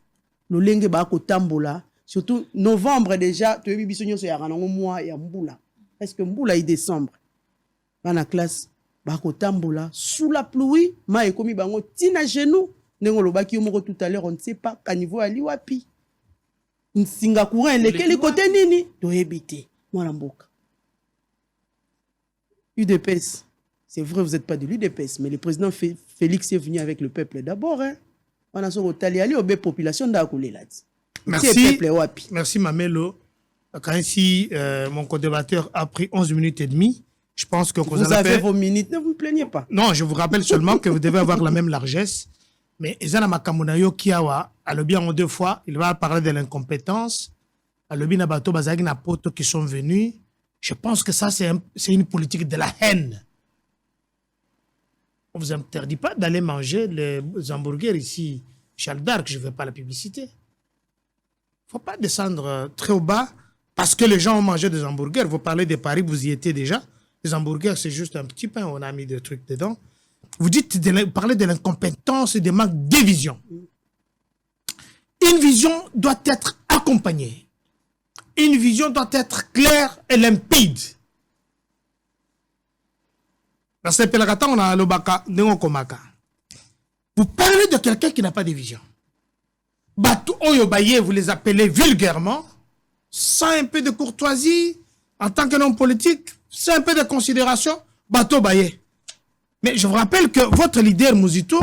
lolenge ba ko tambola. Surtout novembre déjà, tu as vu bisogno so ya ranango mois ya mbula. Est-ce que mbula est décembre? Dans la classe, bako tambola sous la pluie, ma ekomi bango tina genou, nengo lobaki moko tout à l'heure, on ne sait pas qu'à niveau ali wapi. Singapour les côté nini, to ebité, moi mboka. UDPS. C'est vrai, vous n'êtes pas de l'UDPS, mais le président Félix est venu avec le peuple d'abord. Hein. On a son ali obé population d'Akolela. Merci. Merci Mamelo. Quand ici, mon co-débatteur a pris 11 minutes et demie, je pense que vous avez vos minutes, ne vous plaignez pas. Non, je vous rappelle seulement que vous devez avoir la même largesse. Mais Ezana Makamunayo Kiawa, à l'obi en 2 fois, il va parler de l'incompétence. À l'obi Nabato Bazagi Napoto qui sont venus. Je pense que ça, c'est une politique de la haine. On ne vous interdit pas d'aller manger les hamburgers ici, Charles d'Arc, je ne veux pas la publicité. Il ne faut pas descendre très au bas parce que les gens ont mangé des hamburgers. Vous parlez de Paris, vous y étiez déjà. Les hamburgers, c'est juste un petit pain, on a mis des trucs dedans. Vous parlez de l'incompétence et des manques de vision. Une vision doit être accompagnée. Une vision doit être claire et limpide. Dans ce pelagata, on a le baka, vous parlez de quelqu'un qui n'a pas de vision. Batou Oyobaye, vous les appelez vulgairement, sans un peu de courtoisie, en tant qu'un homme politique, sans un peu de considération, Batou Baye. Mais je vous rappelle que votre leader Mouzito,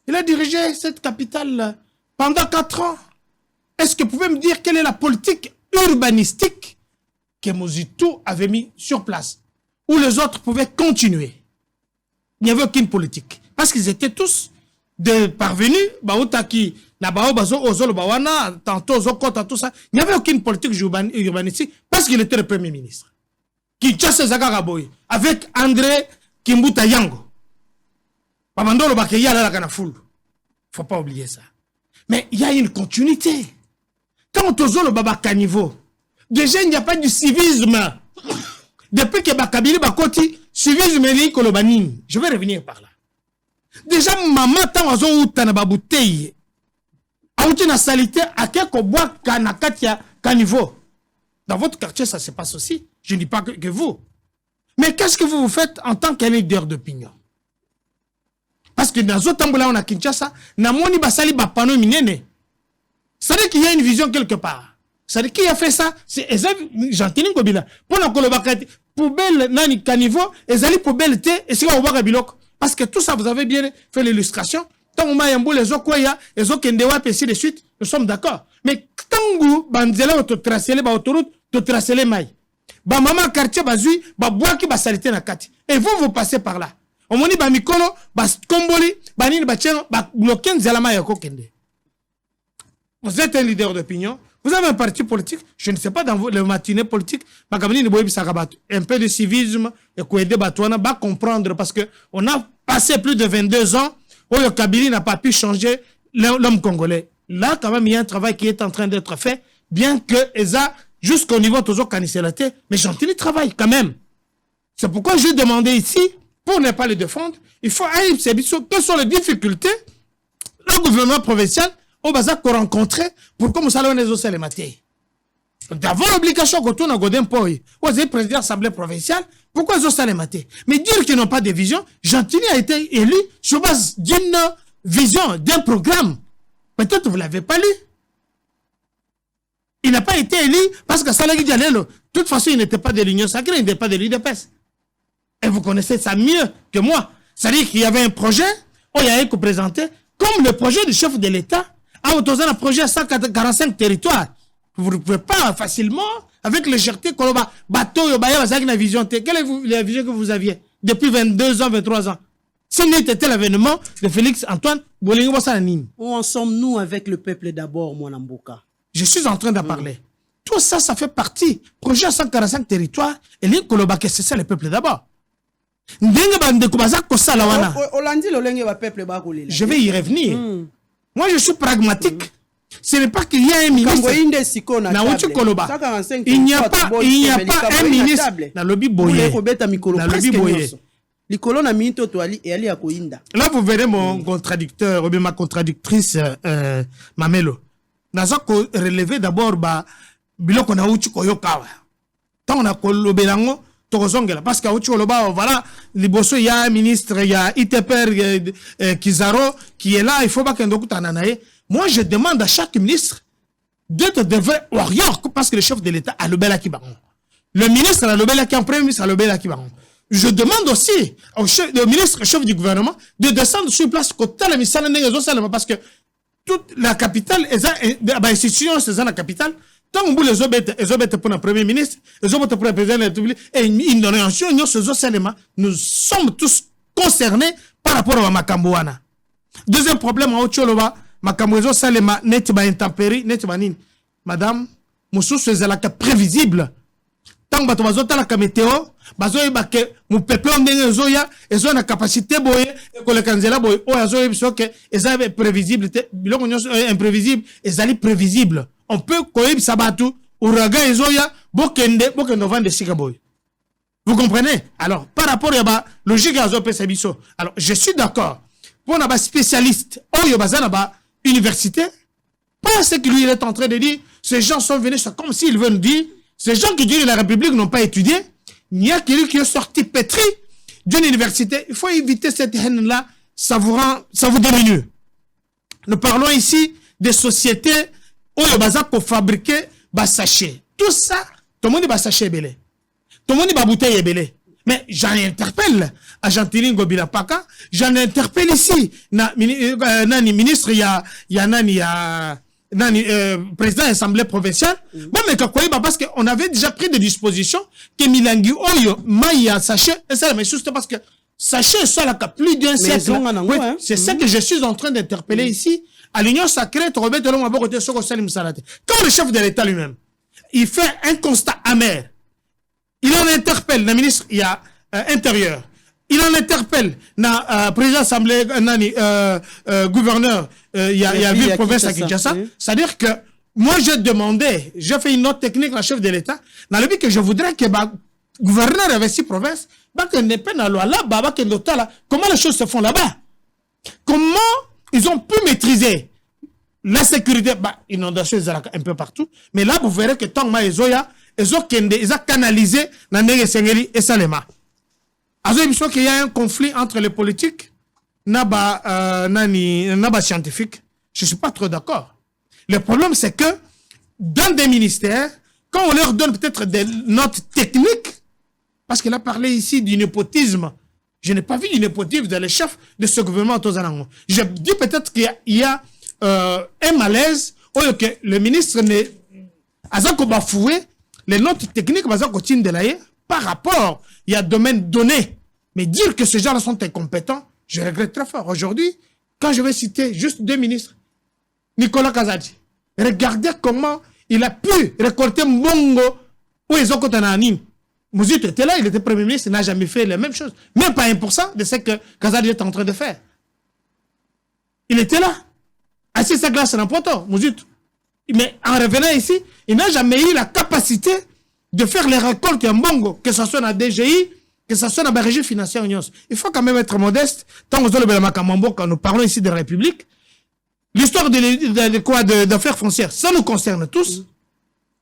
il a dirigé cette capitale pendant 4 ans. Est-ce que vous pouvez me dire quelle est la politique urbanistique que Mouzito avait mis sur place, où les autres pouvaient continuer? Il n'y avait aucune politique. Parce qu'ils étaient tous des parvenus, il n'y avait aucune politique urbanistique parce qu'il était le Premier ministre. Avec André Kimbuta Yango. Il ne faut pas oublier ça. Mais il y a une continuité. Quand on a le Baba Caniveau, déjà il n'y a pas du civisme. Depuis que Bakabili Bakoti, civisme est Kolobanine. Je vais revenir par là. Déjà, maman, tant à auti na salité akeko bois kana katia caniveau. Dans votre quartier ça se passe aussi. Je ne dis pas que vous. Mais qu'est-ce que vous faites en tant que leader d'opinion? Parce que dans d'autres temps on a Kinshasa, na moni basali ba panneau minene. Ça veut dire qu'il y a une vision quelque part. Ça veut dire qui a fait ça? C'est Jean-Tini Kobila. Pour la kolobakati poubelle nani caniveau, ezali poubelle te et c'est au biloko. Parce que tout ça vous avez bien fait l'illustration. Tant que mayambo les okoya, les okendewa ainsi de suite, nous sommes d'accord. Mais tangu banzela auto tracer ba autoroute, to tracer les mailles. Ba maman quartier bazui, ba boaki ba salité na kati. Et vous passez par là. On moni ba mikolo, ba komboli, ba nini ba tcheno, ba bloquer nzela maille ko kende. Vous êtes un leader d'opinion, vous avez un parti politique, je ne sais pas dans le matinée politique, un peu de civisme et qu'aider Batouana va comprendre parce que on a passé plus de 22 ans où le Kabila n'a pas pu changer l'homme congolais. Là, quand même, il y a un travail qui est en train d'être fait, bien que ESA, jusqu'au niveau de toujours canicelaté, mais Jean-Tini travaille quand même. C'est pourquoi j'ai demandé ici, pour ne pas le défendre, il faut aller, quelles sont les difficultés, le gouvernement provincial, au bazar qu'on rencontrait pour comme ça les autres les matés. D'avoir l'obligation qu'on tourne à Godin Poy, vous êtes président de l'Assemblée provinciale, pourquoi ils ont les matés? Mais dire qu'ils n'ont pas de vision, Jean-Tini a été élu sur base d'une vision, d'un programme. Peut-être vous ne l'avez pas lu. Il n'a pas été élu parce que Salagui Dialelo, de toute façon, il n'était pas de l'Union sacrée, il n'était pas de l'UDPS. Et vous connaissez ça mieux que moi. C'est-à-dire qu'il y avait un projet, il y a un qui présentait, comme le projet du chef de l'État. Ah, vous avez un projet à 145 territoires. Vous ne pouvez pas facilement, avec légèreté, bateau, la vision. Quelle est la vision que vous aviez depuis 22 ans, 23 ans? Ce n'était l'avènement de Félix Antoine Bolingo Bossanine. Où en sommes-nous avec le peuple d'abord, mon Mboka? Je suis en train d'en parler. Tout ça, ça fait partie. Projet à 145 territoires, et l'île Kolobake, c'est ça le peuple d'abord. Je vais y revenir. Moi, je suis pragmatique. Ce n'est pas qu'il y a un ministre. Il n'y a pas un ministre. Là, vous verrez mon contradicteur, ou bien ma contradictrice, Mamelo. Naza ko relever d'abord biloko na uchi koyokawa. Tant on a kolobelango tokozongela parce que uchi koloba voilà liboso il y a un ministre, il y a Iteper Kizaro qui est là, il faut pas qu'un dokutana nae. Moi je demande à chaque ministre d'être de vrais warriors parce que le chef de l'État a le bel akibaron. Le ministre a le bel akibaron, premier ministre a le bel akibaron. Je demande aussi au ministre chef du gouvernement de descendre sur place côté la misala nengezo salama parce que toute la capitale, les institutions, c'est ça la capitale. Tant que les obètes pour le premier ministre, les obètes pour le président de la République, et nous sommes tous concernés par rapport à Makambouana. Deuxième problème, à Ocholoba, Makambouzo Salema, net ba intempérie, net ba nini. Madame, Moussou, c'est la prévisible. Tant que tu vas la météo, bazoy baké, mon peuple en déngozoya, ils ont la capacité boye, et que le canzela boye, oh, ils ont que, ils avaient prévisibilité, biloko imprévisible, ils allaient prévisible. On peut koyib sabatu, ouragan ezoya, bokende vende sikaboy. Vous comprenez? Alors, par rapport à la logique à Zopé Sabiso, alors, je suis d'accord. Pour un spécialiste, oh, yobazana ba université, pas ce que lui il est en train de dire, ces gens sont venus, c'est comme s'ils veulent dire, ces gens qui disent que la République n'ont pas étudié, il y a quelqu'un qui est sorti pétri d'une université. Il faut éviter cette haine-là, ça vous diminue. Nous parlons ici des sociétés où le bazar pour fabriquer des sachets. Tout ça, tout le monde va sachet belé. Tout le monde va bouteille belé. Mais j'en interpelle à Jean-Tini Ngobila Paka, j'en interpelle ici, ministre, il y a président de l'Assemblée provinciale, bon, mais parce qu'on avait déjà pris des dispositions que Milangi Oyo, Maïa, sachet, et ça, mais juste parce que sachet, ça, là, plus d'un siècle. Oui, c'est ça que je suis en train d'interpeller ici, à l'Union sacrée, quand le chef de l'État lui-même, il fait un constat amer. Il en interpelle, le ministre, il y a intérieur. Il en interpelle, président de l'Assemblée, gouverneur, il y a ville province à Kinshasa. C'est-à-dire que moi, j'ai demandé, j'ai fait une note technique à la chef de l'État, dans le but que je voudrais que le gouverneur avait 6 provinces, comment les choses se font là-bas? Comment ils ont pu maîtriser la sécurité, bah, inondation, un peu partout. Mais là, vous verrez que tant que ils ont canalisé dans les Sengeli et Salema. Alors, qu'il y a un conflit entre les politiques et scientifiques. Je ne suis pas trop d'accord. Le problème, c'est que dans des ministères, quand on leur donne peut-être des notes techniques, parce qu'il a parlé ici du népotisme, je n'ai pas vu du népotisme dans les chefs de ce gouvernement. Je dis peut-être qu'il y a un malaise, ou que le ministre n'est pas bafoué les notes techniques par rapport à un domaine donné. Mais dire que ces gens-là sont incompétents, je regrette très fort. Aujourd'hui, quand je vais citer juste 2 ministres, Nicolas Kazadi, regardez comment il a pu récolter Mbongo où ils ont côté Nanim. Mouzit était là, il était Premier ministre, il n'a jamais fait la même chose. Même pas 1% de ce que Kazadi est en train de faire. Il était là, assis sa glace dans le poteau, Mouzit. Mais en revenant ici, il n'a jamais eu la capacité de faire les récoltes en Mbongo, que ce soit dans la DGI, que ce soit dans la régie financière. Il faut quand même être modeste. Tant que nous parlons ici de la République, l'histoire d'affaires foncières, ça nous concerne tous.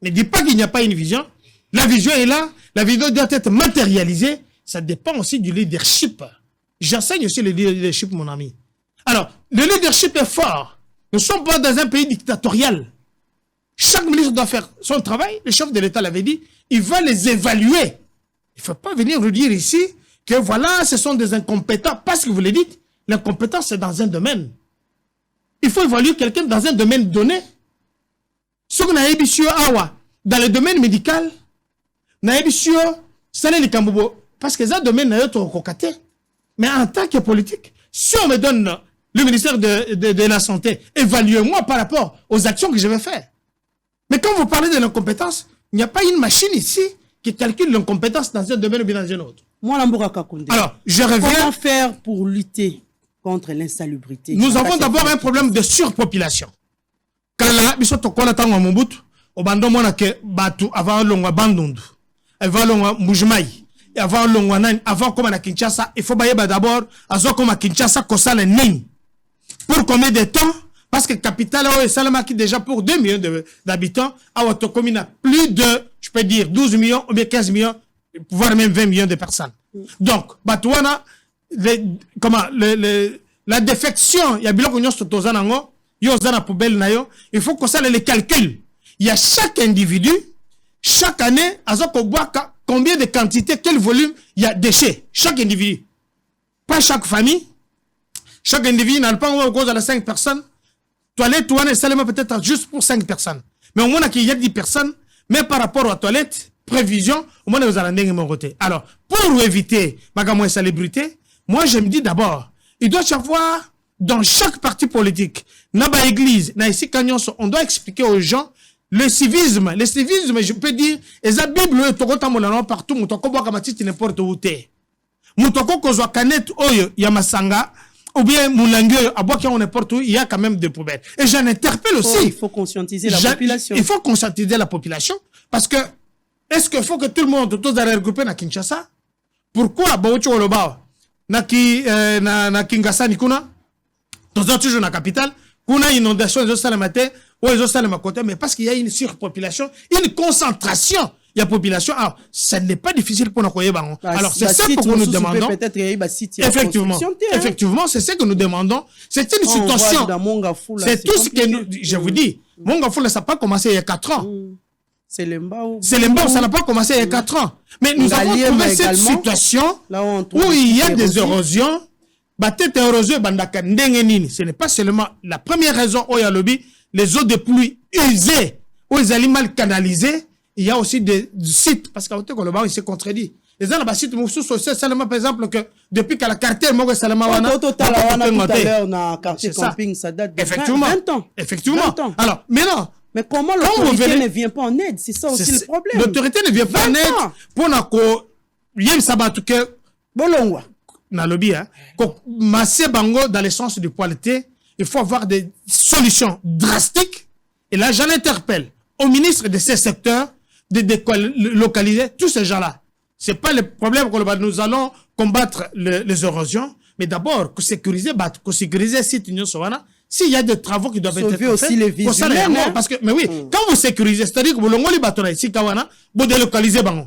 Ne dis pas qu'il n'y a pas une vision. La vision est là. La vision doit être matérialisée. Ça dépend aussi du leadership. J'enseigne aussi le leadership, mon ami. Alors, le leadership est fort. Nous ne sommes pas dans un pays dictatorial. Chaque ministre doit faire son travail. Le chef de l'État l'avait dit. Il va les évaluer. Il ne faut pas venir nous dire ici que voilà, ce sont des incompétents. Parce que vous le dites, l'incompétence, c'est dans un domaine. Il faut évaluer quelqu'un dans un domaine donné. Ce qu'on a ébiché dans le domaine médical, parce que c'est un domaine mais en tant que politique, si on me donne le ministère de la Santé, évaluez-moi par rapport aux actions que je vais faire. Mais quand vous parlez de l'incompétence, il n'y a pas une machine ici qui calcule l'incompétence dans un domaine ou dans un autre. Alors, je reviens. Comment faire pour lutter contre l'insalubrité? Nous avons d'abord un problème de surpopulation. Quand là, biso tokola tango Mobutu, obando mona ke batu avant longwa bandundu, avant longwa Mbujimai, avant longwa nani, avant comme à Kinshasa, il faut bayeba d'abord, azo comme à Kinshasa, kosale nini. Pour combien de temps? Parce que capitale est Salama qui déjà pour 2 millions d'habitants, a commune a plus de, je peux dire, 12 millions ou bien 15 millions, voire même 20 millions de personnes. Donc, Batouana, la défection, il y a biloko nyonso tozanango, yo zana poubelle na yo, il faut qu'on sache les calculs. Il y a chaque individu, chaque année, azoko boit combien de quantité, quel volume il y a déchets. Chaque individu. Pas chaque famille. Chaque individu n'a pas au cause de 5 personnes. Toilette, toi, seulement peut-être juste pour 5 personnes. Mais au moins qu'il y a 10 personnes, mais par rapport aux toilettes, prévision, au moins vous allez mon côté. Alors, pour éviter ma salubrité, moi je me dis d'abord, il doit y avoir dans chaque parti politique, dans l'église, on doit expliquer aux gens le civisme. Le civisme, je peux dire, et la Bible, partout, n'importe où t'es. Moutoko kozwa canette oyo ya masanga ou bien moulangue à boire qu'on n'importe où, il y a quand même des poubelles. Et j'en interpelle aussi. Il faut conscientiser la population. Il faut conscientiser la population parce que est-ce qu'il faut que tout le monde tous allez regrouper na Kinshasa? Pourquoi Baocho Oloba na Kinshasa ni kuna tous toujours na capitale kuna inondation de salamate ou les salamakote mais parce qu'il y a une surpopulation, une concentration. Il y a population. Alors, ça n'est pas difficile pour nous croire. Alors, c'est ça que nous demandons. Effectivement, c'est ce que nous demandons. C'est une situation. C'est tout ce que nous, je vous dis. Mongafoula, ça n'a pas commencé il y a 4 ans. C'est l'embao. Ça n'a pas commencé il y a 4 ans. Mais nous avons trouvé cette situation où il y a des érosions. Ce n'est pas seulement la première raison où il y a les eaux de pluie usées, où ils allaient mal canalisées. Il y a aussi des sites, parce qu'à côté, il s'est contredit. Les gens, là, sites, seulement, par exemple, que depuis qu'à la quartier, moi, seulement, ça date de effectivement, 20 ans. Effectivement. 20 ans. Alors, maintenant, mais comment l'autorité ne vient pas en aide? C'est ça aussi le problème. L'autorité ne vient pas en aide pour Bolongwa. Dans le lobby, masser bango dans le sens de qualité, il faut avoir des solutions drastiques. Et là, j'en interpelle au ministre de ces secteurs de localiser tous ces gens-là. C'est pas le problème que nous allons combattre les érosions, mais d'abord, sécuriser site Union Sawana, s'il y a des travaux qui doivent sauver être aussi faits, les vies pour ça, humaines, hein. parce que, mais oui, quand vous sécurisez, c'est-à-dire que vous l'ongoli bateau ici, kawana, vous délocalisez bango.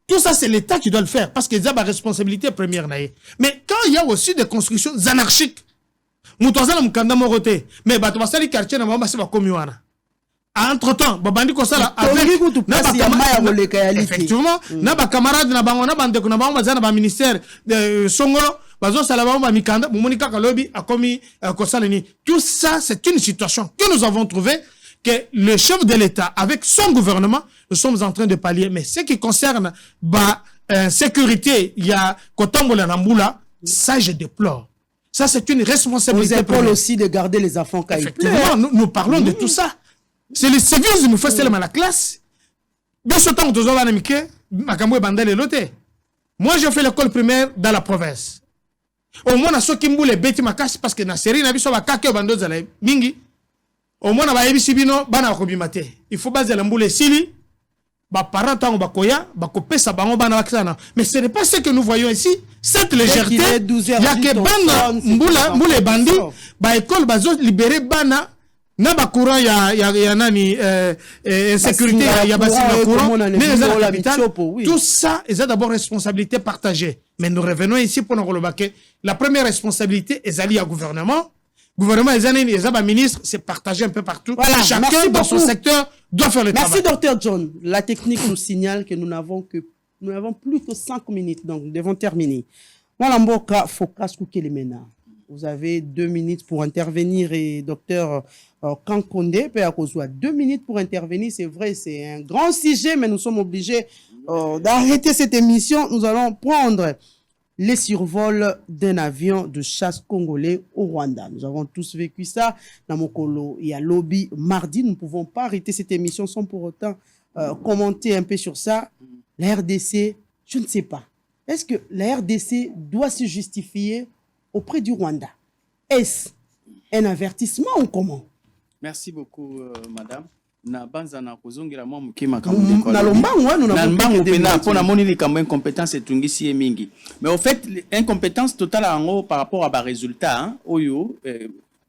Tout ça, c'est l'État qui doit le faire, parce qu'il y a la responsabilité première. Mais quand il y a aussi des constructions anarchiques, Moutouazala Mkanda Morote, mais bateau basali quartier na mama seba komiwana. Entre-temps, babandi ko sala avec effectivement, na ba camarade na bango na bande ko na bango bazana ba ministère de Songolo, bazo sala bango ba mikanda, monika kalobi a commis ko sala ni. Tout ça, c'est une situation que nous avons trouvé que le chef de l'État avec son gouvernement, nous sommes en train de pallier. Mais ce qui concerne ba sécurité, il y a Kotambola Namboula, ça je déplore. Ça c'est une responsabilité. Aux épaules aussi de garder les enfants quand ils pleurent. Effectivement, nous parlons de tout ça. C'est le civisme nous fait seulement la classe. De ce temps, nous avons amicé, moi, j'ai fait l'école primaire dans la province. Au moins, ceux qui m'ont les bêtis ma casse parce que na série na biso ba kake bando zala mingi. Au moins, na yebisi bino bana ko bimate. Il faut baser la mboule sili. Ba parents tango ba koya, ba kopesa bango bana wakisana. Mais ce n'est pas ce que nous voyons ici. Cette légèreté, il y a que bana mboule bandi, ba école bazo libérer bana. Na ba courant ya nani sécurité ya bassin courant mais tout ça est d'abord responsabilité partagée. Mais nous revenons ici pour nous relever la première responsabilité est alliée au gouvernement les ministres c'est partagé un peu partout. Voilà, chacun dans son secteur doit faire le travail. Merci Dr John. La technique nous signale que nous n'avons plus que 5 minutes, donc nous devons terminer. Voilà Mboka Focus Kukelemena. Vous avez 2 minutes pour intervenir et docteur Kankonde peut avoir 2 minutes pour intervenir. C'est vrai, c'est un grand sujet, mais nous sommes obligés d'arrêter cette émission. Nous allons prendre les survols d'un avion de chasse congolais au Rwanda. Nous avons tous vécu ça. Dans Mokolo et à Lobby mardi, nous ne pouvons pas arrêter cette émission sans pour autant commenter un peu sur ça. La RDC, je ne sais pas. Est-ce que la RDC doit se justifier auprès du Rwanda? Est-ce un avertissement ou comment? Merci beaucoup, madame. Na banza na kozongela mwa muke na lombangu wana na lombangu pena pona moni likambo incompétence etungisi ye mingi. Mais au fait incompétence totale en par rapport à ba résultat hein, oyo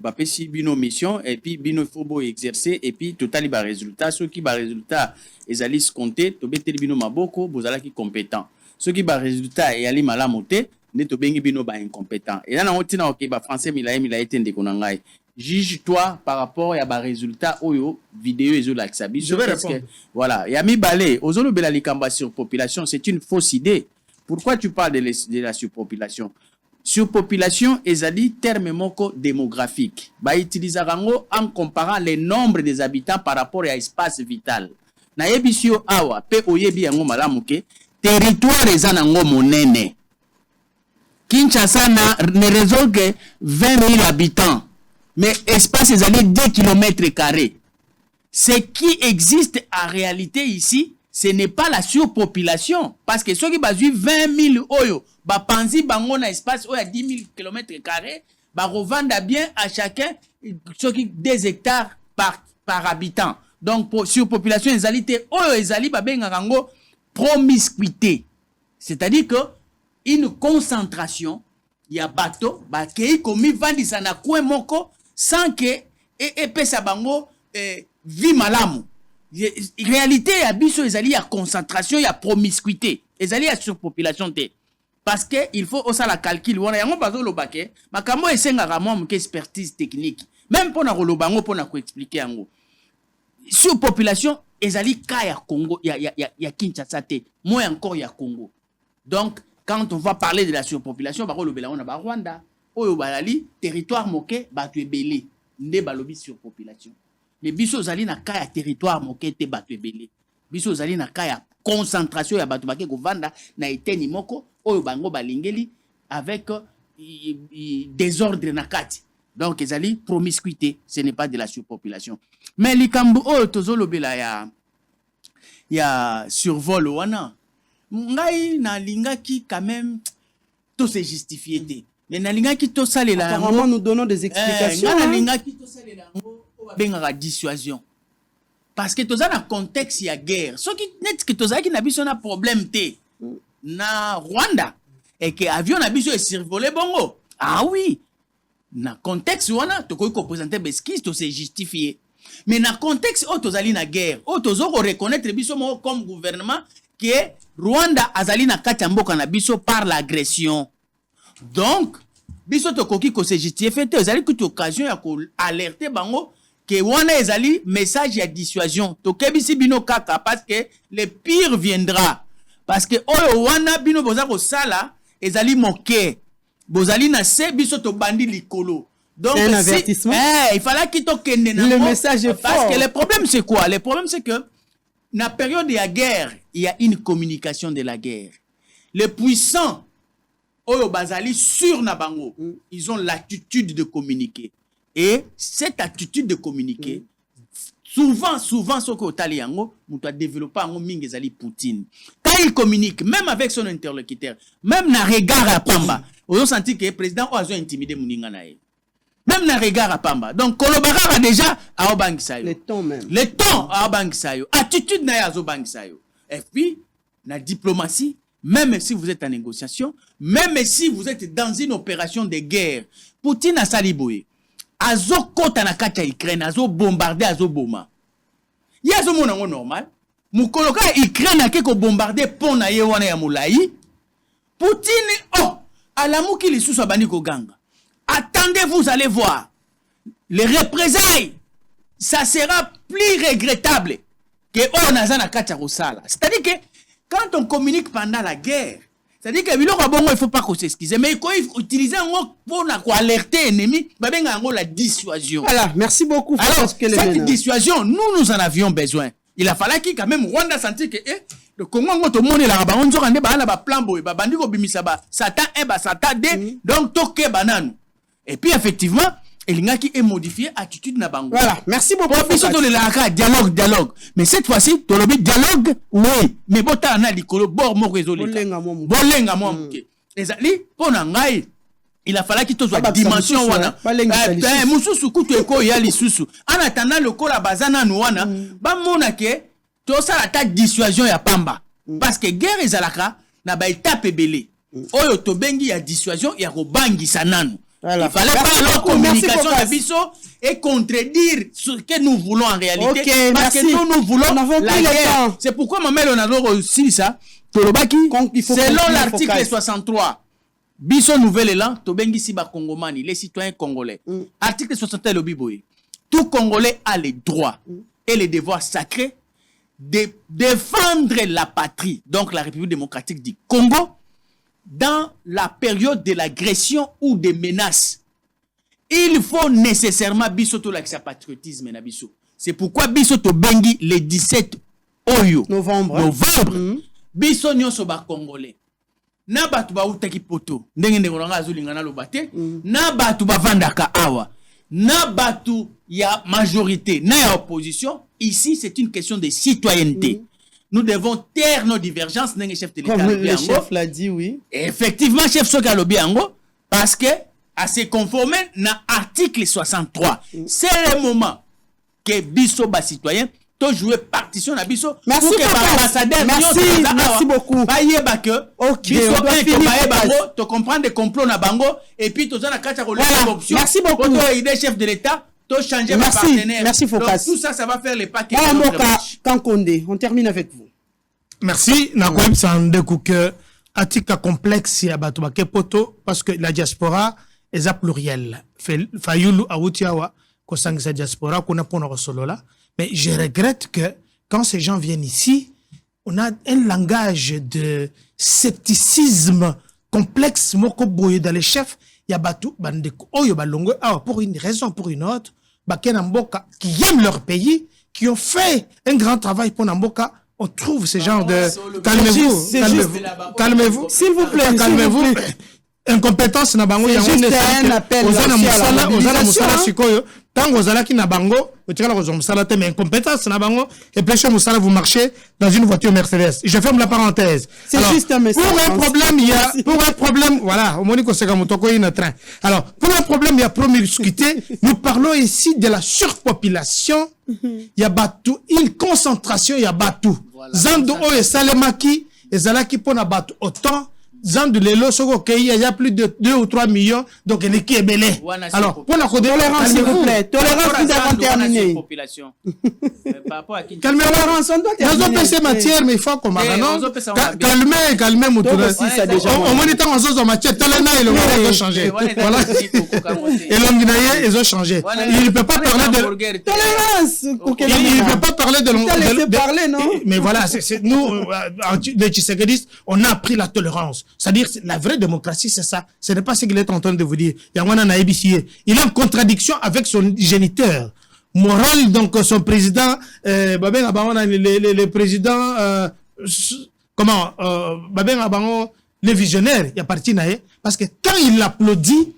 ba pesi bino mission et puis bino fobo exercer et puis total ba résultat ceux qui ba résultat ezali compter to beteli bino maboko bozala ki compétent. Ceux qui ba résultat et ali malamu te ne to bengi bino ba incompétent. Et là na otina OK ba français mila etende konangai. Juge-toi par rapport à ba résultat oyo vidéo ezo la xabi. Je vais répondre. Voilà, ya mi balé ozolo bela likamba surpopulation, c'est une fausse idée. Pourquoi tu parles de la surpopulation? Surpopulation ezali terme moko démographique. Ba utiliser rango en comparant les nombres des habitants par rapport à espace vital. Na yebisio awa pe oyebi yango malamu ke territoire ezanango monene. Kinshasa ne résout que 20 000 habitants. Mais espace est allé 2 km². Ce qui existe en réalité ici, ce n'est pas la surpopulation. Parce que ceux qui basent 20 000 oyo, ba panzi bango na espace oyo à 10 000 km², ba revendre bien à chacun ceux qui 2 hectares par habitant. Donc pour surpopulation ezalité oyo ezali ba benga rango promiscuité. C'est-à-dire que une concentration il y a bateau ba kei komi vandisa na kwe moko sans que et pesa bango vie malamu. Réalité ya biso ezali ya concentration ya promiscuité ezali ya surpopulation te parce que il faut aussi la calcul wana yango bazo lobake makambo esenga ramwa mke expertise technique même pour na kolobango pour na ko expliquer yango surpopulation ezali ka ya Congo ya Kinshasa te moi encore ya Congo. Donc quand on va parler de la surpopulation, on va Rwanda, oyo balali territoire moké batu ebele, nde balobi surpopulation. Mais biso zali na kaya territoire moké te batu ebele. Biso zali na kaya concentration ya batu bake kovanda na eteni moko oyo bango balingeli avec désordre na kati. Donc ezali promiscuité, ce n'est pas de la surpopulation. Mais likambo oyo tozolobela ya survol wana ngai na lingaki quand même tout se justifié. Mais na lingaki to salela apparemment nous donnons des explications. Na lingaki to salela ngo benga dissuasion. Parce que toza na contexte ya guerre. Ce qui net que toza ki na biso na problème té na Rwanda et que avion na biso est survolé bongo. Ah oui. na contexte wana to ko présenter besquise to se justifier mais na contexte o tozali na guerre o tozo ko reconnaître biso mo comme gouvernement que Rwanda azali na kati ya mboka na biso par l'agression donc biso to koki ko se justifier te ezali toute occasion ya ko alerter bango que wana ezali message ya dissuasion to kebisi bino kaka parce que le pire viendra parce que oyo wana bino boza ko sala ezali moke bozali na se biso to bandi likolo donc un avertissement. Il fallait qu'il te kende le message est parce fort. que le problème c'est quoi? Le problème c'est que na période de la guerre il y a une communication de la guerre. Les puissants oyo bazali sur na bango ils ont l'attitude de communiquer et cette attitude de communiquer souvent ce que otali yango muto a développé yango mingi ezali Poutine quand il communique même avec son interlocuteur même na regard à pamba on senti que le président ozo intimider muninga na ye même na regard à pamba donc kolobaka déjà a obangisa yo le ton a obangisa yo attitude na ya zo bangisa yo et puis na diplomatie même si vous êtes en négociation même si vous êtes dans une opération de guerre Poutine a saliboye azo kota na kati ya Ukraine azo bombarder azo boma ya zo mona ngo normal mukoloka Ukraine ake ko bombarder pont na ye wana ya mulai Poutine alamuki lisusu abandi ko ganga attendez vous allez voir les représailles ça sera plus regrettable que naza na kati ya kosala c'est-à-dire que quand on communique pendant la guerre c'est-à-dire que biloko bongo il faut pas qu'on s'excuse mais il faut utiliser un pour alerter ennemi babenga ngo la dissuasion. Voilà, merci beaucoup. Alors cette dissuasion nous en avions besoin. Il a fallu qu'il quand même Rwanda sentir que le Congo ngo to moni la ba onzo kande ba na ba plan boy ba bandi ko bimisa ba Satan 1 ba Satan 2 donc toke bananu. Et puis effectivement Elingaki est modifié attitude na bango. Voilà, merci beaucoup. Dialogue. Mais cette fois-ci, tu le dialogue, oui. Mais bota na likolo bord mo résolé. Bolenga mo muke. Ezali pona ngai. Il a fallu qu'il te soit dimension wana. Mususu kutu eko ya lisusu. En attendant le kola bazana no wana, ba mona ke to sala ta dissuasion ya pamba. Parce que guerre ezalaka na ba étape ebele. Oyo to bengi ya dissuasion ya ko bangisa nanu. Voilà. Il fallait pas leur communication de Bisso et contredire ce que nous voulons en réalité. Okay, parce que nous voulons la guerre. C'est pourquoi ma mère on a aussi ça. Selon l'article 63, Bisso Nouvel Élan, Tobengi Siba Congomani, les citoyens congolais. Article 63 le Biboé. Tout Congolais a les droits et les devoirs sacrés de défendre la patrie, donc la République démocratique du Congo, dans la période de l'agression ou des menaces. Il faut nécessairement bisoto avec sa patriotisme na biso. C'est pourquoi bisoto bengi le 17 novembre. Biso nyonso ba congolais. Na batu ba utaki poto. Ndenge ndenge nga azulinga na lobate. Na batu ba vandaka awa. Na batu ya majorité, na ya opposition. Ici c'est une question de citoyenneté. Nous devons taire nos divergences. Chef de l'État. Comme le chef l'a dit, oui. Et effectivement, chef Soka Lobiango, parce que à se conformer à l'article 63, c'est le moment que Bisso bas citoyen to jouer partition à Bisso. Merci beaucoup. Merci beaucoup. Tu comprends des complots na bango et puis tu as la carte à l'option. Merci beaucoup. Tu chef de l'État. Changer ma partenaire. Merci Focas. Donc, tout ça, ça va faire les paquets. Kankonde, on termine avec vous. Merci. Nakoyeb Sandekou que atika complexe ya bato bakepoto parce que la diaspora est à pluriel. Fayulu awutiawa ko sangisa diaspora kuna pona solola. Mais je regrette que quand ces gens viennent ici, on a un langage de scepticisme complexe moko boye dans les chefs. Ya batu bandeko oyo balongo pour une raison pour une autre. Mboka qui aiment leur pays, qui ont fait un grand travail pour Namboka, on trouve ce genre de... Calmez-vous. S'il vous plaît, calmez-vous. Incompétence na bango c'est juste un appel à la mobilisation. Tant ozalaki na bango, otikala ko musala te mais incompétence na bango et plus musala vous marchez dans une voiture Mercedes. Je ferme la parenthèse. C'est juste un message. Pour un problème, voilà, au moni ko seka mutoko ina train. Alors, pour un problème il y a promiscuité, nous parlons ici de la surpopulation. Il y a batu, une concentration, il y a batu. Zando o et salemaki, ezalaki pona batu autant Zandu Lelo, il y a plus de 2 ou 3 millions, donc il est belé. Alors, pour la tolérance, s'il vous plaît. Tolérance, nous avons terminé. Calmez-vous. Nous avons passé matière, mais il faut qu'on m'arrête. Calmez, Moutoura. Au moins, temps, on a matière. Talena et le monde, ils ont changé. Voilà. Et l'Anginaïe, ils ont changé. Il ne peut pas parler de. Tolérance. Il ne peut pas parler de. Parler, non? Mais voilà, nous, les Tshisekedi, on a appris la tolérance. C'est-à-dire, la vraie démocratie, c'est ça. Ce n'est pas ce qu'il est en train de vous dire. Il est en contradiction avec son géniteur moral, donc son président, le président, les visionnaires, il y a parti naïe, parce que quand il applaudit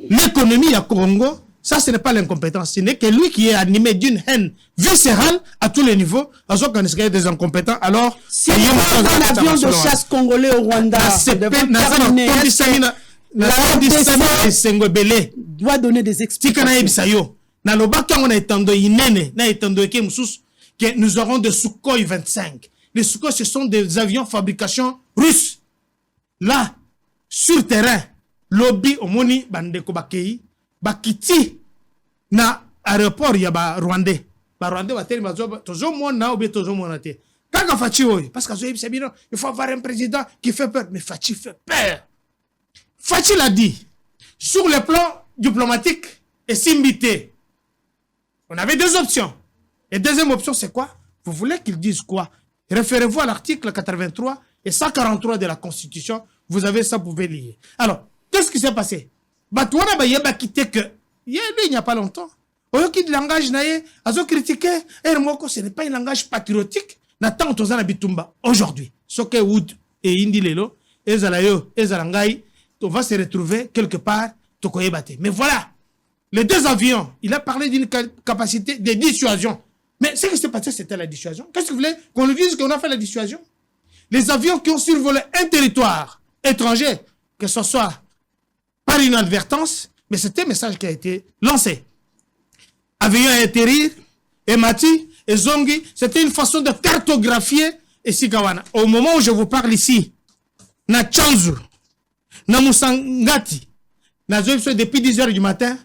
l'économie à Congo, ça, ce n'est pas l'incompétence. Ce n'est que lui qui est animé d'une haine viscérale à tous les niveaux. Parce qu'on est des incompétents. Alors, si il y a un avion de chasse congolais au Rwanda, doit donner des explications. Que nous aurons des Sukhoi 25. Les Sukhoi, ce sont des avions fabrication russe. Là, sur terrain, lobby au Moni Bandeko Bakei, Bakiti, na aéroport, il y a ba Rwandais. Ba Rwandais, va tellement toujours moins na ou bien toujours moins na te. Quand Fachi, parce que il faut avoir un président qui fait peur. Mais Fachi fait peur. Fachi l'a dit. Sur le plan diplomatique et simbité, on avait deux options. Et deuxième option, c'est quoi? Vous voulez qu'ils disent quoi? Référez-vous à l'article 83 et 143 de la Constitution. Vous avez ça, vous pouvez lire. Alors, qu'est-ce qui s'est passé? Batouana Bayeba quitté que, il n'y a pas longtemps. Oyoki de langage naïe, azo critiqué, ce n'est pas un langage patriotique. Nathan Tozana Bitumba, aujourd'hui, Soke Wood et Indi Lelo, Ezalayo, Ezalangai, on va se retrouver quelque part, Tokoyebate. Mais voilà, les deux avions, il a parlé d'une capacité de dissuasion. Mais ce qui s'est passé, c'était la dissuasion. Qu'est-ce que vous voulez qu'on lui dise qu'on a fait la dissuasion? Les avions qui ont survolé un territoire étranger, que ce soit par inadvertance, mais c'était un message qui a été lancé. Avion à atterrir, et Mati, et Zongi, c'était une façon de cartographier et Sikawana. Au moment où je vous parle ici, na Chanzu, na Musangati, na Zoïpso depuis 10 h du matin,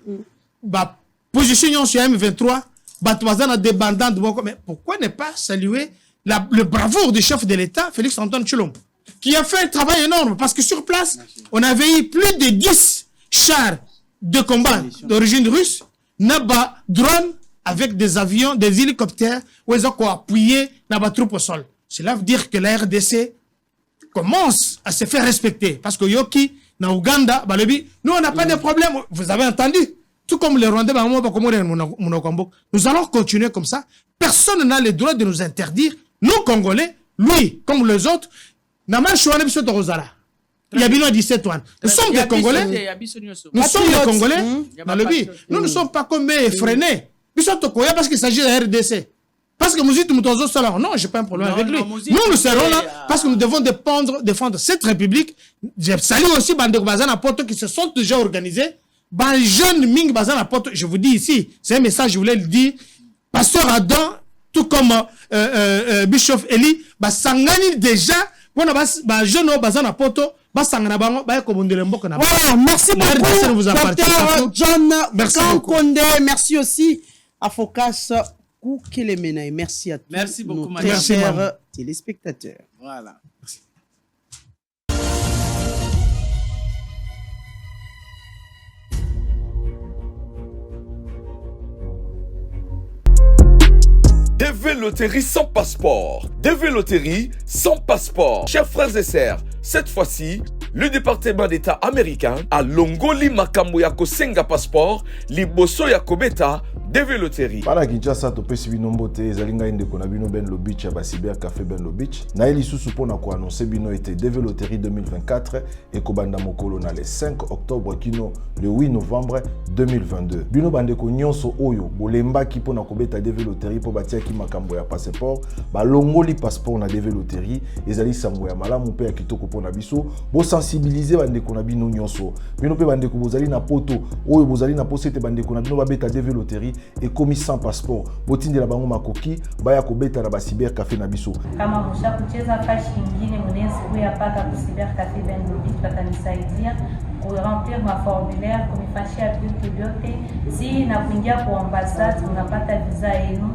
bah, position sur M23, Batouazana débandant de Boko. Mais pourquoi ne pas saluer le bravoure du chef de l'État, Félix Antoine Tshilombo, qui a fait un travail énorme, parce que sur place, on avait eu plus de 10 chars de combat d'origine russe, Naba drone avec des avions, des hélicoptères, où ils ont appuyé Naba troupe au sol. Cela veut dire que la RDC commence à se faire respecter. Parce que Yoki, na Ouganda, nous on n'a pas de problème. Vous avez entendu? Tout comme les Rwandais, nous allons continuer comme ça. Personne n'a le droit de nous interdire. Nous, Congolais, lui, comme les autres, nous sommes des Congolais. Nous sommes des Congolais. Nous ne sommes pas comme effrénés. Parce qu'il s'agit de la RDC. Parce que nous dites, non, je n'ai pas un problème avec lui. Nous serons là parce que nous devons défendre cette République. Je salue aussi Bandeko Bazana Poto qui se sont déjà organisés. Les jeunes Ming Bazana Poto, je vous dis ici, c'est un message, je voulais le dire. Pasteur Adam, tout comme Bishop Eli, Sangani déjà, jeune Bazana Poto, merci beaucoup, Dr. John Kankonde. Merci aussi à Focus Koukelemena. Merci à tous nos très chers téléspectateurs. Voilà. DV Loterie sans passeport. DV Loterie sans passeport. Chers frères et sœurs, cette fois-ci, le département d'État américain a longoli makambo ya kosenga passeport liboso ya kobeta DV Loterie. Para Kinshasa topesi bino mbote ezalinga ndeko na bino Ben Lobich ya Cyber Café Ben Lobich. Na eli susu pona ko annoncer bino été DV Loterie 2024 et kobanda mokolo na le 5 octobre kino le 8 novembre 2022. Bino bandeko nyonso oyo bolemba ki pona kobeta DV Loterie po batia ki makambo ya passeport, ba longoli passeport na DV Loterie ezali sango ya malamu pe ya kitoko pona biso. Bo sensibiliser bandeko na bino nyonso bino pe bandeko bozali na poto oyo bozali na posete bandeko na bino babeta DV loterie et commis sans passeport botindela bango makoki baya kobeta na ba cyber café na biso kama musha kucheza fashi nyingine mnezi kuya paka ku cyber café Ben Lobich watanisaidia kuremplir maformulaire kunifashia vitu vyote si na kuingia kwa ambassade unapata visa yenu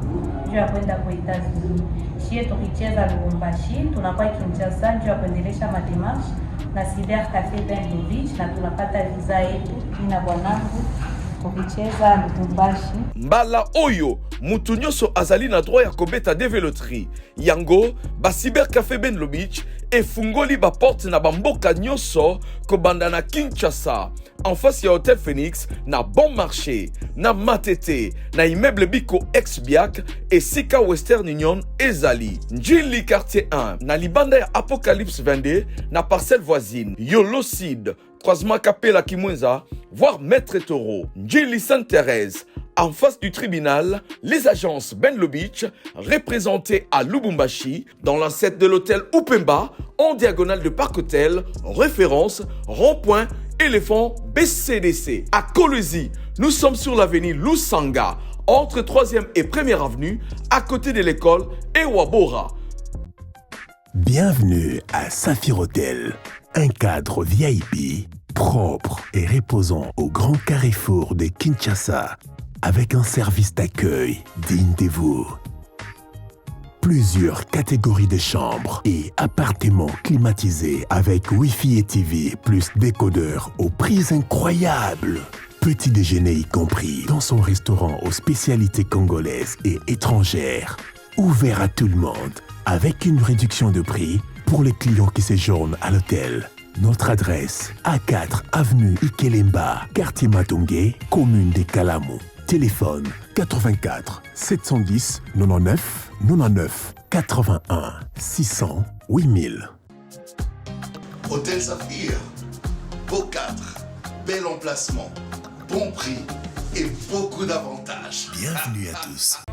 juu ya kwenda kwa Etats-Unis. Shie tukicheza Lubumbashi tunakuwa Kinshasa juu ya kuendelesha mademarshe na cyber café Ben Lobich na tunapata visa yetu ina bwanangu kukicheza Lubumbashi. Mbala oyo mutu nyonso azali na droit ya kobeta DV loterie yango ba cyber café Ben Lobich efungoli ba porte na bamboka nyonso kobanda na Kinshasa en face ya Hotel Phoenix na Bon Marché na Matete na immeuble Biko ex-Biak et Sika Western Union ezali Njili quartier 1 na libanda ya Apocalypse 22 na parcelle voisine Yolocide croisement Kapela Kimwenza voire Maître Taureau Njili Sainte-Thérèse en face du tribunal, les agences Ben Lobich, représentées à Lubumbashi, dans l'ancêtre de l'hôtel Upemba, en diagonale de Parc Hôtel, référence, rond-point, éléphant, BCDC. À Kolwezi, nous sommes sur l'avenue Lusanga, entre 3e et 1er avenue, à côté de l'école Ewabora. Bienvenue à Saphir Hotel, un cadre VIP, propre et reposant au grand carrefour de Kinshasa, avec un service d'accueil digne de vous. Plusieurs catégories de chambres et appartements climatisés avec Wi-Fi et TV plus décodeur aux prix incroyables. Petit déjeuner y compris dans son restaurant aux spécialités congolaises et étrangères. Ouvert à tout le monde avec une réduction de prix pour les clients qui séjournent à l'hôtel. Notre adresse, A4 avenue Ikelemba, quartier Matongé, commune de Kalamu. Téléphone 84 710 99 99 81 600 8000. Hôtel Saphir, beau cadre, bel emplacement, bon prix et beaucoup d'avantages. Bienvenue à tous.